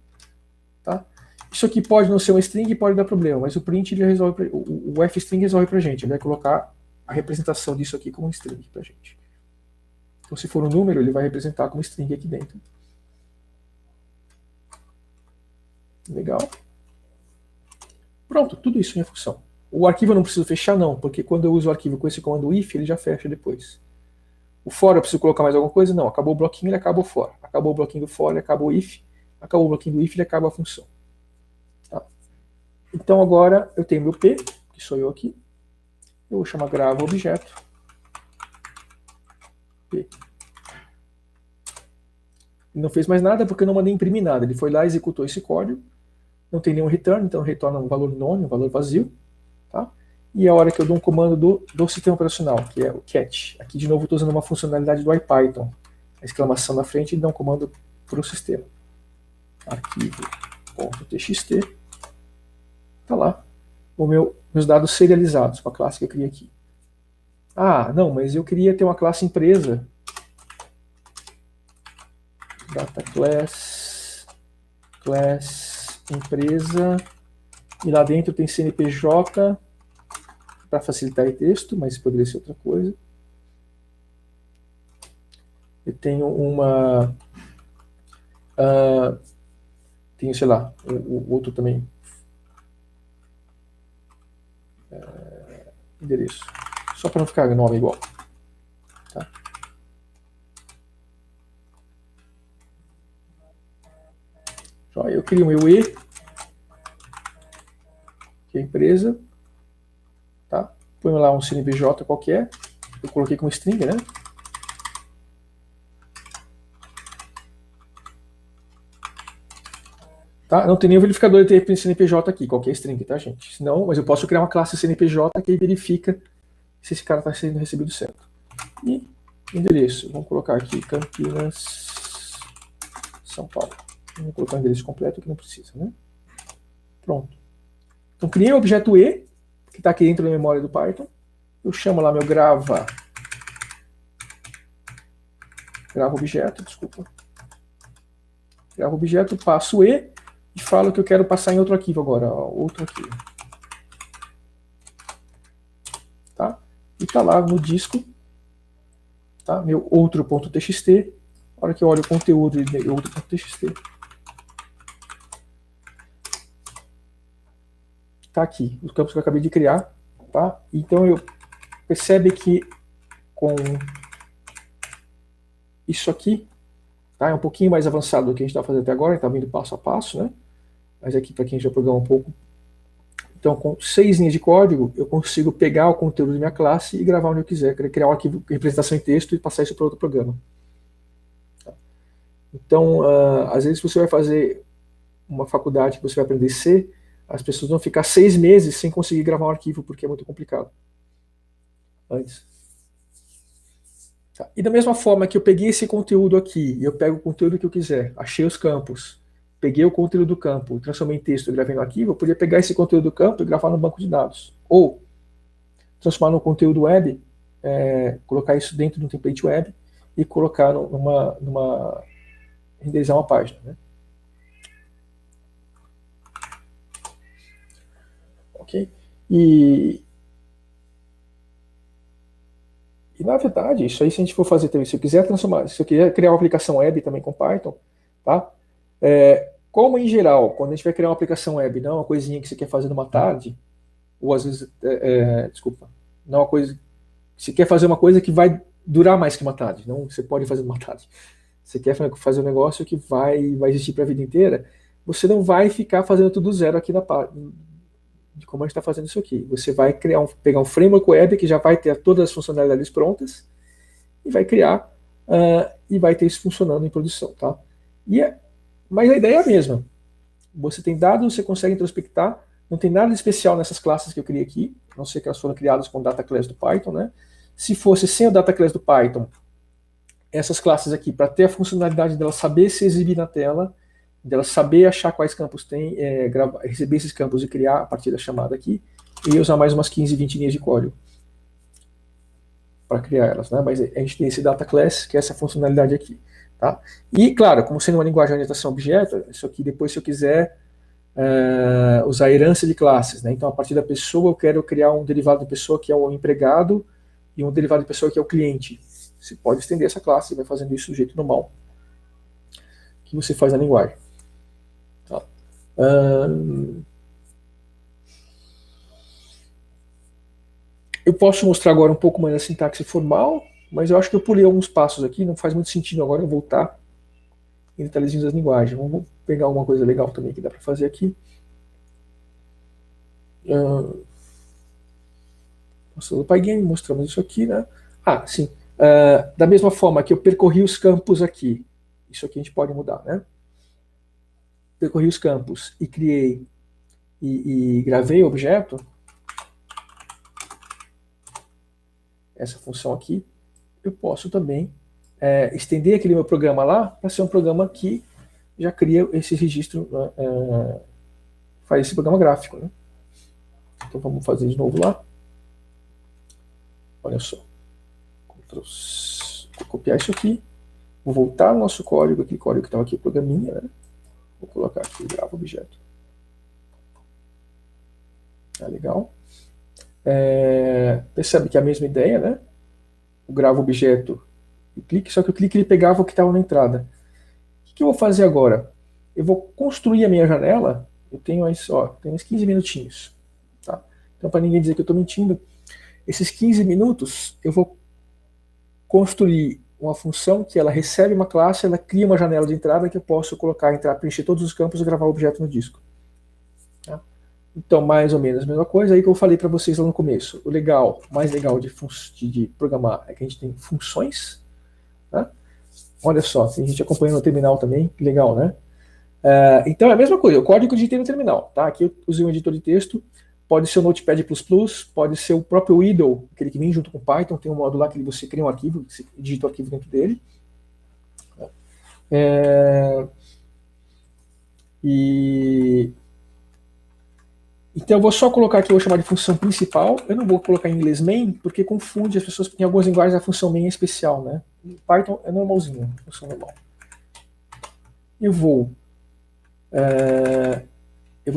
tá? Isso aqui pode não ser uma string e pode dar problema, mas o print ele resolve, o fstring resolve pra gente. Ele vai colocar a representação disso aqui como string pra gente. Então, se for um número, ele vai representar como string aqui dentro. Legal. Pronto, tudo isso é minha função. O arquivo eu não preciso fechar, não, porque quando eu uso o arquivo com esse comando if, ele já fecha depois. O for eu preciso colocar mais alguma coisa? Não, acabou o bloquinho, ele acaba o for. Acabou o bloquinho do for, ele acaba o if. Acabou o bloquinho do if, ele acaba a função. Tá? Então agora eu tenho meu P, que sou eu aqui. Eu vou chamar grava objeto. P. Ele não fez mais nada porque eu não mandei imprimir nada. Ele foi lá e executou esse código. Não tem nenhum return, então retorna um valor none, um valor vazio. Tá? E a hora que eu dou um comando do sistema operacional, que é o cat. Aqui de novo estou usando uma funcionalidade do IPython. A exclamação na frente e dá um comando para o sistema. Arquivo.txt. Está lá. Meus dados serializados com a classe que eu criei aqui. Ah, não, mas eu queria ter uma classe empresa. Data class empresa. E lá dentro tem CNPJ para facilitar o texto, mas poderia ser outra coisa. Eu tenho uma... tenho, sei lá, o outro também. Endereço. Só para não ficar nome igual. Tá? Eu crio o meu E, que é a empresa. Tá? Põe lá um CNPJ qualquer. Eu coloquei como string, né? Tá? Não tem nenhum verificador de CNPJ aqui, qualquer string, tá, gente? Senão, mas eu posso criar uma classe CNPJ que verifica se esse cara está sendo recebido certo. E endereço. Vamos colocar aqui Campinas, São Paulo. Vamos colocar o endereço completo que não precisa, né? Pronto. Então, criei o objeto E, que está aqui dentro da memória do Python. Eu chamo lá meu grava objeto, desculpa. Grava objeto, passo E e falo que eu quero passar em outro arquivo agora, ó, outro arquivo. Tá? E está lá no disco, tá? Meu outro.txt. A hora que eu olho o conteúdo de outro.txt, tá aqui, os campos que eu acabei de criar, tá? Então eu percebe que com isso aqui, tá? É um pouquinho mais avançado do que a gente está fazendo até agora, está vindo passo a passo, né? Mas aqui para quem já programa um pouco. Então, com 6 linhas de código, eu consigo pegar o conteúdo da minha classe e gravar onde eu quiser, criar um arquivo de representação em texto e passar isso para outro programa. Tá? Então, às vezes você vai fazer uma faculdade que você vai aprender C, as pessoas vão ficar 6 meses sem conseguir gravar um arquivo, porque é muito complicado. Antes. Tá. E da mesma forma que eu peguei esse conteúdo aqui, e eu pego o conteúdo que eu quiser, achei os campos, peguei o conteúdo do campo, transformei em texto e gravei no arquivo, eu podia pegar esse conteúdo do campo e gravar no banco de dados. Ou transformar no conteúdo web, colocar isso dentro de um template web e colocar renderizar uma página, né? Ok? E na verdade, isso aí se a gente for fazer também, se eu quiser transformar, se eu quiser criar uma aplicação web também com Python, tá? como em geral, quando a gente vai criar uma aplicação web, não é uma coisinha que você quer fazer numa tarde, ou às vezes, desculpa, não é uma coisa, você quer fazer uma coisa que vai durar mais que uma tarde, não você pode fazer numa tarde. Você quer fazer um negócio que vai existir para a vida inteira, você não vai ficar fazendo tudo zero aqui na parte de como a gente está fazendo isso aqui. Você vai pegar um framework web que já vai ter todas as funcionalidades prontas e vai criar e vai ter isso funcionando em produção, tá? Mas a ideia é a mesma. Você tem dados, você consegue introspectar, não tem nada de especial nessas classes que eu criei aqui, a não ser que elas foram criadas com o data class do Python, né? Se fosse sem o data class do Python, essas classes aqui, para ter a funcionalidade dela saber se exibir na tela, dela saber achar quais campos tem, receber esses campos e criar a partir da chamada aqui, e usar mais umas 15, 20 linhas de código para criar elas, né? Mas a gente tem esse data class, que é essa funcionalidade aqui, tá? E, claro, como sendo uma linguagem de orientação a objeto, isso aqui depois, se eu quiser usar herança de classes, né? Então, a partir da pessoa, eu quero criar um derivado de pessoa que é o empregado e um derivado de pessoa que é o cliente. Você pode estender essa classe e vai fazendo isso do jeito normal que você faz na linguagem. Tá. Eu posso mostrar agora um pouco mais a sintaxe formal, mas eu acho que eu pulei alguns passos aqui, não faz muito sentido agora eu voltar em detalhezinhos das linguagens. Vamos pegar uma coisa legal também que dá para fazer aqui. Mostrando o Pygame, mostramos isso aqui, né? Ah, sim. Da mesma forma que eu percorri os campos aqui, isso aqui a gente pode mudar, né? Percorri os campos e criei e gravei o objeto, essa função aqui, eu posso também estender aquele meu programa lá para ser um programa que já cria esse registro, faz esse programa gráfico, né? Então vamos fazer de novo lá. Olha só. Vou copiar isso aqui. Vou voltar no nosso código, aquele código que estava aqui, o programinha, né? Vou colocar aqui, grava objeto. Legal. Percebe que é a mesma ideia, né? O grava objeto e clique, só que o clique ele pegava o que estava na entrada. O que eu vou fazer agora? Eu vou construir a minha janela, eu tenho aí só, tenho uns 15 minutinhos. Tá? Então, para ninguém dizer que eu estou mentindo, esses 15 minutos eu vou construir uma função que ela recebe uma classe, ela cria uma janela de entrada que eu posso colocar, entrar, preencher todos os campos e gravar o objeto no disco. Tá? Então, mais ou menos a mesma coisa aí que eu falei para vocês lá no começo. O mais legal de programar é que a gente tem funções. Tá? Olha só, tem gente acompanhando o terminal também, que legal, né? Então é a mesma coisa, o código que eu digitei no terminal. Tá? Aqui eu usei um editor de texto, pode ser o Notepad++, pode ser o próprio Idle, aquele que vem junto com o Python, tem um módulo lá que você cria um arquivo, você digita o arquivo dentro dele. Então eu vou só colocar aqui, eu vou chamar de função principal, eu não vou colocar em inglês main, porque confunde as pessoas, porque em algumas linguagens a função main é especial, né? Em Python é normalzinho, função normal. Eu vou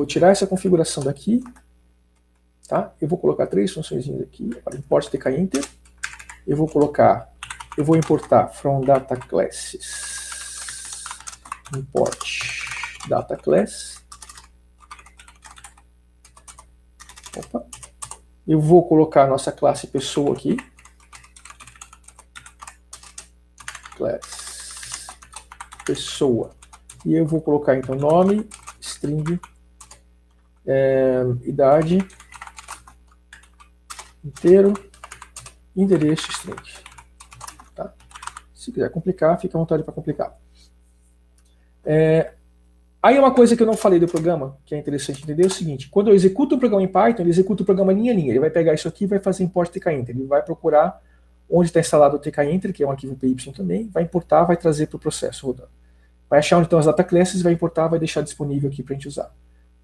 tirar essa configuração daqui, tá? Eu vou colocar 3 funções aqui, import tkinter, eu vou importar from data classes, import data class, eu vou colocar a nossa classe pessoa aqui, class pessoa, e eu vou colocar então nome, string, idade, inteiro, endereço, string. Tá? Se quiser complicar, fica à vontade para complicar. Aí uma coisa que eu não falei do programa, que é interessante entender, é o seguinte: quando eu executo o programa em Python, ele executa o programa linha a linha. Ele vai pegar isso aqui e vai fazer import tkinter. Ele vai procurar onde está instalado o tkinter, que é um arquivo PY também, vai importar, vai trazer para o processo rodando. Vai achar onde estão as data classes, vai importar, vai deixar disponível aqui para a gente usar.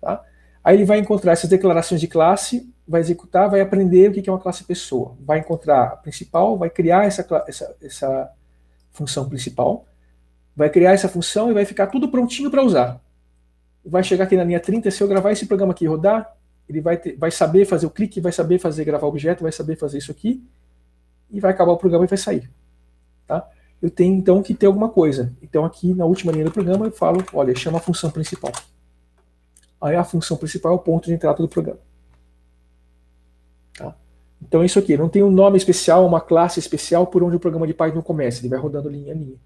Tá? Aí ele vai encontrar essas declarações de classe, vai executar, vai aprender o que é uma classe pessoa. Vai encontrar a principal, vai criar essa função principal, vai criar essa função e vai ficar tudo prontinho para usar. Vai chegar aqui na linha 30, se eu gravar esse programa aqui e rodar, ele vai saber fazer o clique, vai saber fazer gravar objeto, vai saber fazer isso aqui, e vai acabar o programa e vai sair. Tá? eu tenho então que ter alguma coisa. Então aqui na última linha do programa eu falo, olha, chama a função principal. Aí a função principal é o ponto de entrada do programa. Tá? Então isso aqui, não tem um nome especial, uma classe especial por onde o programa de Python começa, ele vai rodando linha a linha.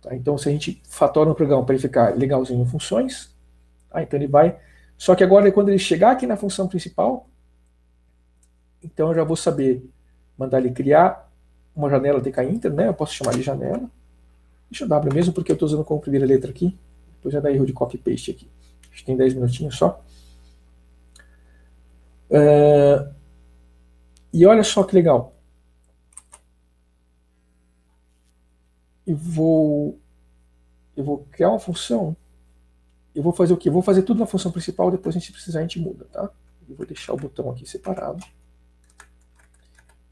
Tá? Então se a gente fatora no programa para ele ficar legalzinho em funções, então ele vai... Só que agora quando ele chegar aqui na função principal, então eu já vou saber mandar ele criar uma janela tkinter, né? Eu posso chamar de janela. Deixa eu W mesmo, porque eu estou usando como primeira letra aqui. Depois já dá erro de copy paste aqui. Acho que tem 10 minutinhos só. E olha só que legal. Eu vou criar uma função. Eu vou fazer o quê? Eu vou fazer tudo na função principal, depois a gente precisar, a gente muda, tá? Eu vou deixar o botão aqui separado.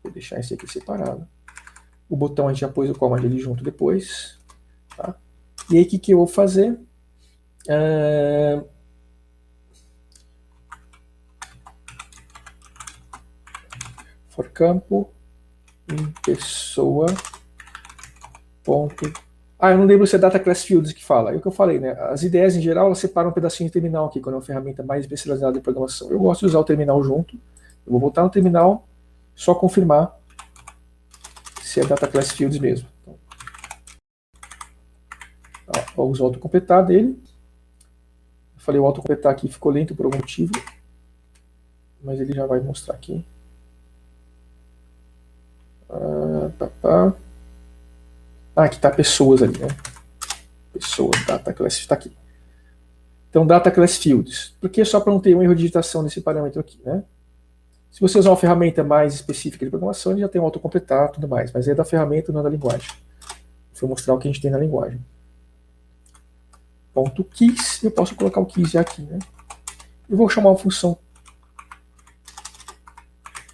Vou deixar esse aqui separado. O botão a gente já pôs o command ali junto depois. Tá? E aí o que eu vou fazer? For campo em pessoa ponto. Eu não lembro se é data class fields que fala. É o que eu falei, né? As ideias em geral elas separam um pedacinho de terminal aqui, quando é uma ferramenta mais especializada em programação. Eu gosto de usar o terminal junto. Eu vou voltar no terminal, só confirmar se é data class fields mesmo. Então, vamos autocompletar dele. Eu falei o autocompletar aqui ficou lento por algum motivo, mas ele já vai mostrar aqui. Aqui está pessoas ali, né? Pessoas, data class, está aqui. Então, data class fields. Por que? Só para não ter um erro de digitação desse parâmetro aqui, né? Se você usar uma ferramenta mais específica de programação, ele já tem um autocompletar e tudo mais, mas é da ferramenta, não é da linguagem. Vou mostrar o que a gente tem na linguagem. Ponto keys, eu posso colocar o keys já aqui, né? Eu vou chamar uma função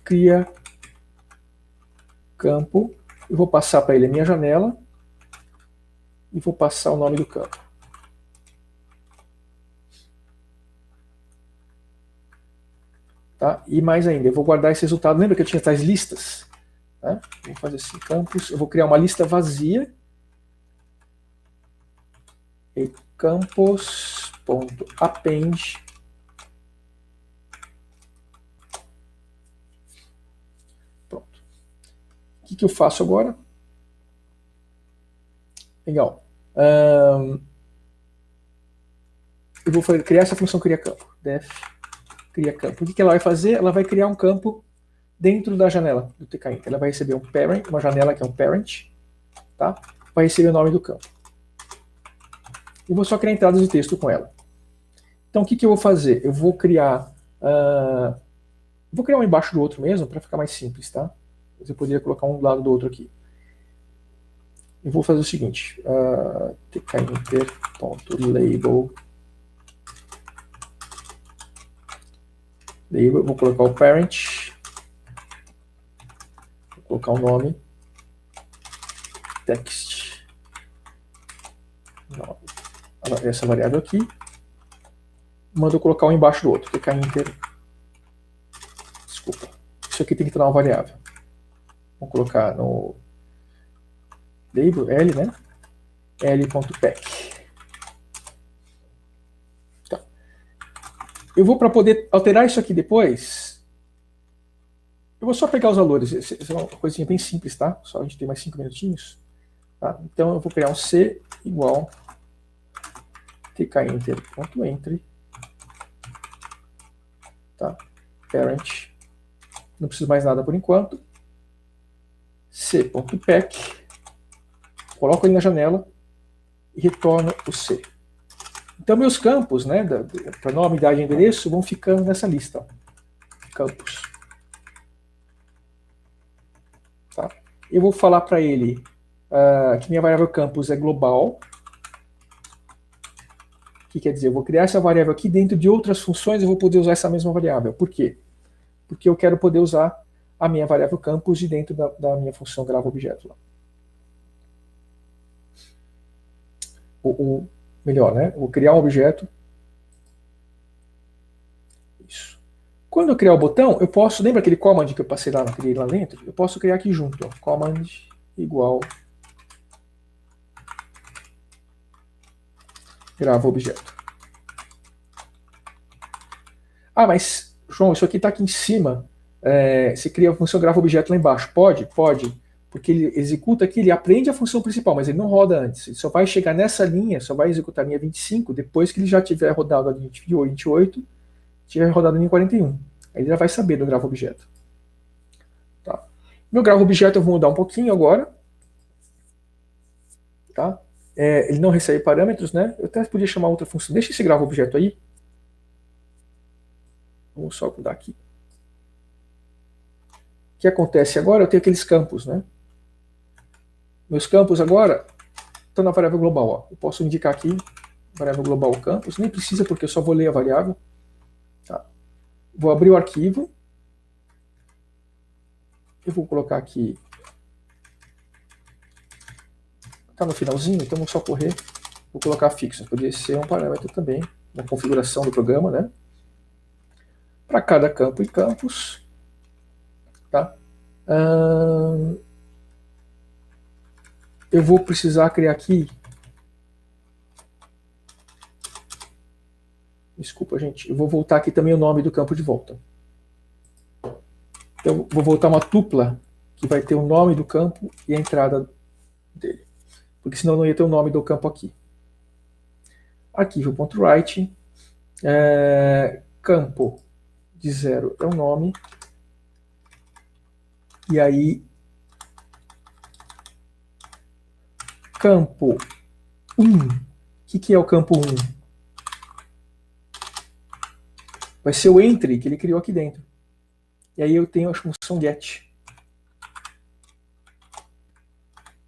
cria campo, eu vou passar para ele a minha janela e vou passar o nome do campo. Tá? E mais ainda, eu vou guardar esse resultado. Lembra que eu tinha tais listas? Tá? Vou fazer assim, campos, eu vou criar uma lista vazia. E campos.append. Pronto. O que eu faço agora? Legal. Eu vou criar essa função cria campo. Def cria campo. O que ela vai fazer? Ela vai criar um campo dentro da janela do tkinter. Ela vai receber um parent, uma janela que é um parent, tá? Vai receber o nome do campo. Eu vou só criar entradas de texto com ela. Então o que eu vou fazer? Eu vou criar vou criar um embaixo do outro mesmo, para ficar mais simples, tá? Eu poderia colocar um do lado do outro aqui. Eu vou fazer o seguinte, tkinter.label. Label, vou colocar o parent, vou colocar o nome, text, nome. Essa variável aqui, mando colocar um embaixo do outro, tkinter, desculpa, isso aqui tem que ter uma variável. Vou colocar no label, L, né? L.pack. Tá. Eu vou, para poder alterar isso aqui depois, eu vou só pegar os valores. Isso é uma coisinha bem simples, tá? Só a gente tem mais 5 minutinhos. Tá? Então eu vou criar um C igual tkinter.entry, tá? Parent. Não preciso mais nada por enquanto. C.pack. Coloco ele na janela e retorno o C. Então meus campos, né, para nome, idade e endereço, vão ficando nessa lista. Ó. Campos. Tá? Eu vou falar para ele que minha variável campos é global. O que quer dizer? Eu vou criar essa variável aqui dentro de outras funções, eu vou poder usar essa mesma variável. Por quê? Porque eu quero poder usar a minha variável campus de dentro da minha função grava objeto. Lá. Melhor, né? Eu vou criar um objeto. Isso. Quando eu criar o botão, eu lembra aquele command que eu passei lá, criei lá dentro? Eu posso criar aqui junto, ó, command igual grava objeto. Ah, mas, João, isso aqui está aqui em cima. Você cria a função grava objeto lá embaixo. Pode? Pode. Porque ele executa aqui, ele aprende a função principal, mas ele não roda antes. Ele só vai chegar nessa linha, só vai executar a linha 25, depois que ele já tiver rodado a linha 28, tiver rodado a linha 41. Aí ele já vai saber do grava objeto. Tá. Meu grava objeto eu vou mudar um pouquinho agora. Tá? Ele não recebe parâmetros, né? Eu até podia chamar outra função. Deixa esse grava objeto aí. Vamos só mudar aqui. O que acontece agora? Eu tenho aqueles campos, né? Meus campos agora estão na variável global. Ó. Eu posso indicar aqui, variável global campos. Nem precisa, porque eu só vou ler a variável. Tá. Vou abrir o arquivo. Eu vou colocar aqui. Está no finalzinho, então vamos só correr. Vou colocar fixo. Poderia ser um parâmetro também, na configuração do programa, né? Para cada campo e campos. Tá? Eu vou precisar criar aqui. Desculpa, gente. Eu vou voltar aqui também o nome do campo de volta. Então, vou voltar uma tupla que vai ter o nome do campo e a entrada dele. Porque senão não ia ter o nome do campo aqui. Arquivo.write. Campo de 0 é o nome. E aí, campo 1. O que é o campo 1? Vai ser o entry que ele criou aqui dentro. E aí eu tenho a função get.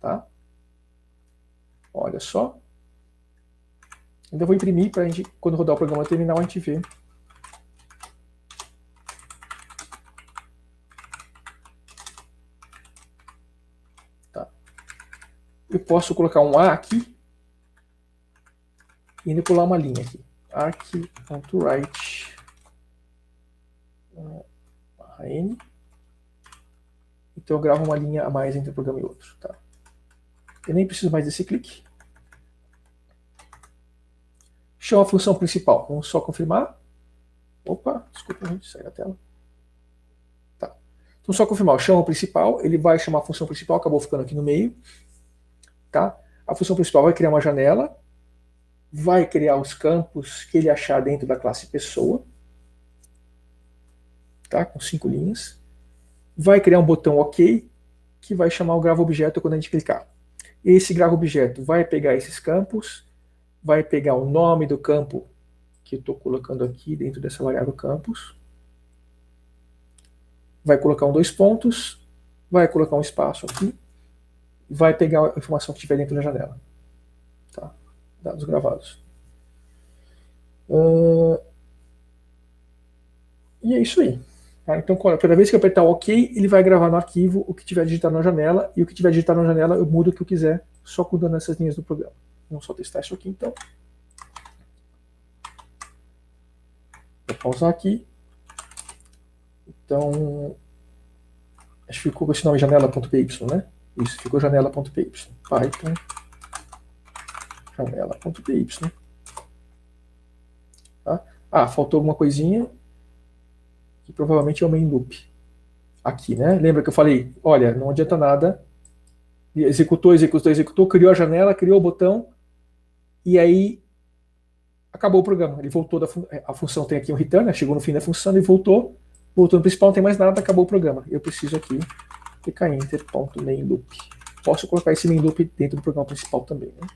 Tá? Olha só. Ainda vou imprimir para a gente, quando rodar o programa terminal, a gente ver. Tá. Eu posso colocar um A aqui e ainda pular uma linha aqui. arc.write N. Então eu gravo uma linha a mais entre um programa e outro. Tá? Eu nem preciso mais desse clique. Chama a função principal. Vamos só confirmar. Opa, desculpa, gente, sai da tela. Tá. Então só confirmar. Chama o principal, ele vai chamar a função principal, acabou ficando aqui no meio. Tá? A função principal vai criar uma janela, vai criar os campos que ele achar dentro da classe pessoa. Tá? Com 5 linhas. Vai criar um botão OK, que vai chamar o grava objeto quando a gente clicar. Esse grava objeto vai pegar esses campos, vai pegar o nome do campo que eu estou colocando aqui dentro dessa variável campos, vai colocar um 2 pontos, vai colocar um espaço aqui, vai pegar a informação que tiver dentro da janela. Tá? Dados gravados. E é isso aí. Tá? Então, cada vez que eu apertar OK, ele vai gravar no arquivo o que tiver digitado na janela, e o que tiver digitado na janela eu mudo o que eu quiser, só mudando essas linhas do programa. Vamos só testar isso aqui, então. Vou pausar aqui. Então, acho que ficou com esse nome janela.py, né? Isso, ficou janela.py. Python janela.py. Tá? Ah, faltou alguma coisinha, que provavelmente é o main loop. Aqui, né? Lembra que eu falei, olha, não adianta nada. Executou, criou a janela, criou o botão, e aí acabou o programa. Ele voltou a função tem aqui um return, né? Chegou no fim da função e voltou no principal, não tem mais nada, acabou o programa. Eu preciso aqui clicar em enter.main loop. Posso colocar esse main loop dentro do programa principal também. Né?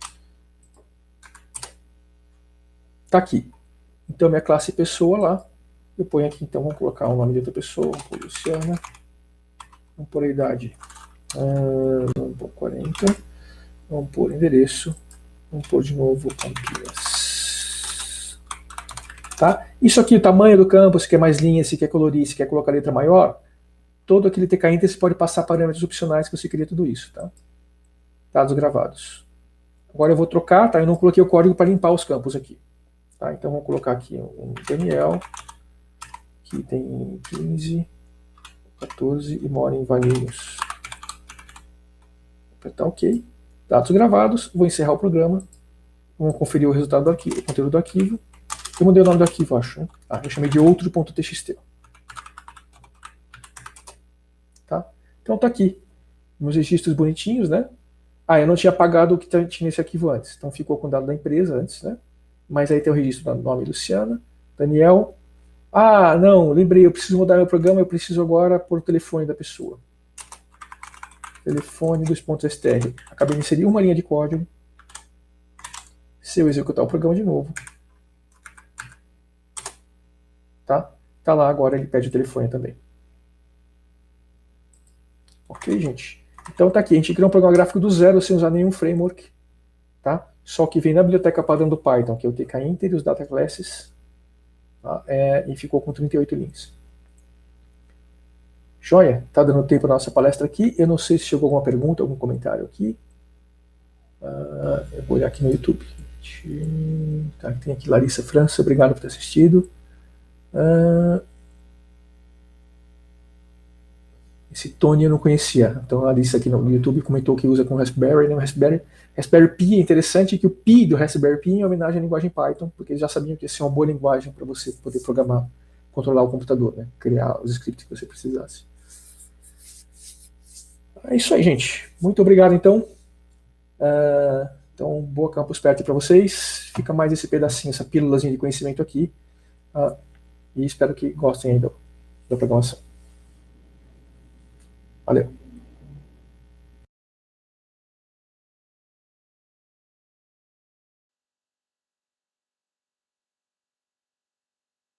Tá aqui. Então minha classe pessoa lá, eu ponho aqui, então vamos colocar o nome de outra pessoa, vamos pôr Luciana, vamos pôr a idade, vamos pôr 40, vamos pôr endereço, vamos pôr de novo Campinas. Tá? Isso aqui, o tamanho do campo, se quer mais linhas, se quer colorir, se quer colocar letra maior, todo aquele TK-Enter você pode passar parâmetros opcionais que você cria tudo isso. Tá? Dados gravados. Agora eu vou trocar, tá? Eu não coloquei o código para limpar os campos aqui. Tá? Então vamos colocar aqui um Daniel, que tem 15, 14 e mora em Valinhos. Vou apertar OK. Dados gravados, vou encerrar o programa Vamos conferir o resultado do arquivo, o conteúdo do arquivo. Eu mudei o nome do arquivo, acho. Né? Eu chamei de outro.txt. Tá? Então tá aqui. Meus registros bonitinhos, né? Eu não tinha apagado o que tinha nesse arquivo antes. Então ficou com o dado da empresa antes, né? Mas aí tem o registro do nome Luciana, Daniel. Não, lembrei, eu preciso mudar meu programa, eu preciso agora pôr o telefone da pessoa. Telefone 2.str. Acabei de inserir uma linha de código. Se eu executar o programa de novo, tá lá agora, ele pede o telefone também. Ok, gente? Então tá aqui, a gente criou um programa gráfico do zero sem usar nenhum framework, tá? Só que vem na biblioteca padrão do Python, que é o tkinter e os data classes, tá? E ficou com 38 linhas. Joia? Tá dando tempo para nossa palestra aqui. Eu não sei se chegou alguma pergunta, algum comentário aqui. Eu vou olhar aqui no YouTube. Tá, tem aqui Larissa França, obrigado por ter assistido. Esse Tony eu não conhecia. Então a Larissa aqui no YouTube comentou que usa com Raspberry, né? Raspberry Pi é interessante que o Pi do Raspberry Pi é homenagem à linguagem Python, porque eles já sabiam que ia ser uma boa linguagem para você poder programar, controlar o computador, né? Criar os scripts que você precisasse. É isso aí, gente. Muito obrigado, então. Então, boa Campus Party para vocês. Fica mais esse pedacinho, essa pílulazinha de conhecimento aqui. E espero que gostem aí da programação. Valeu.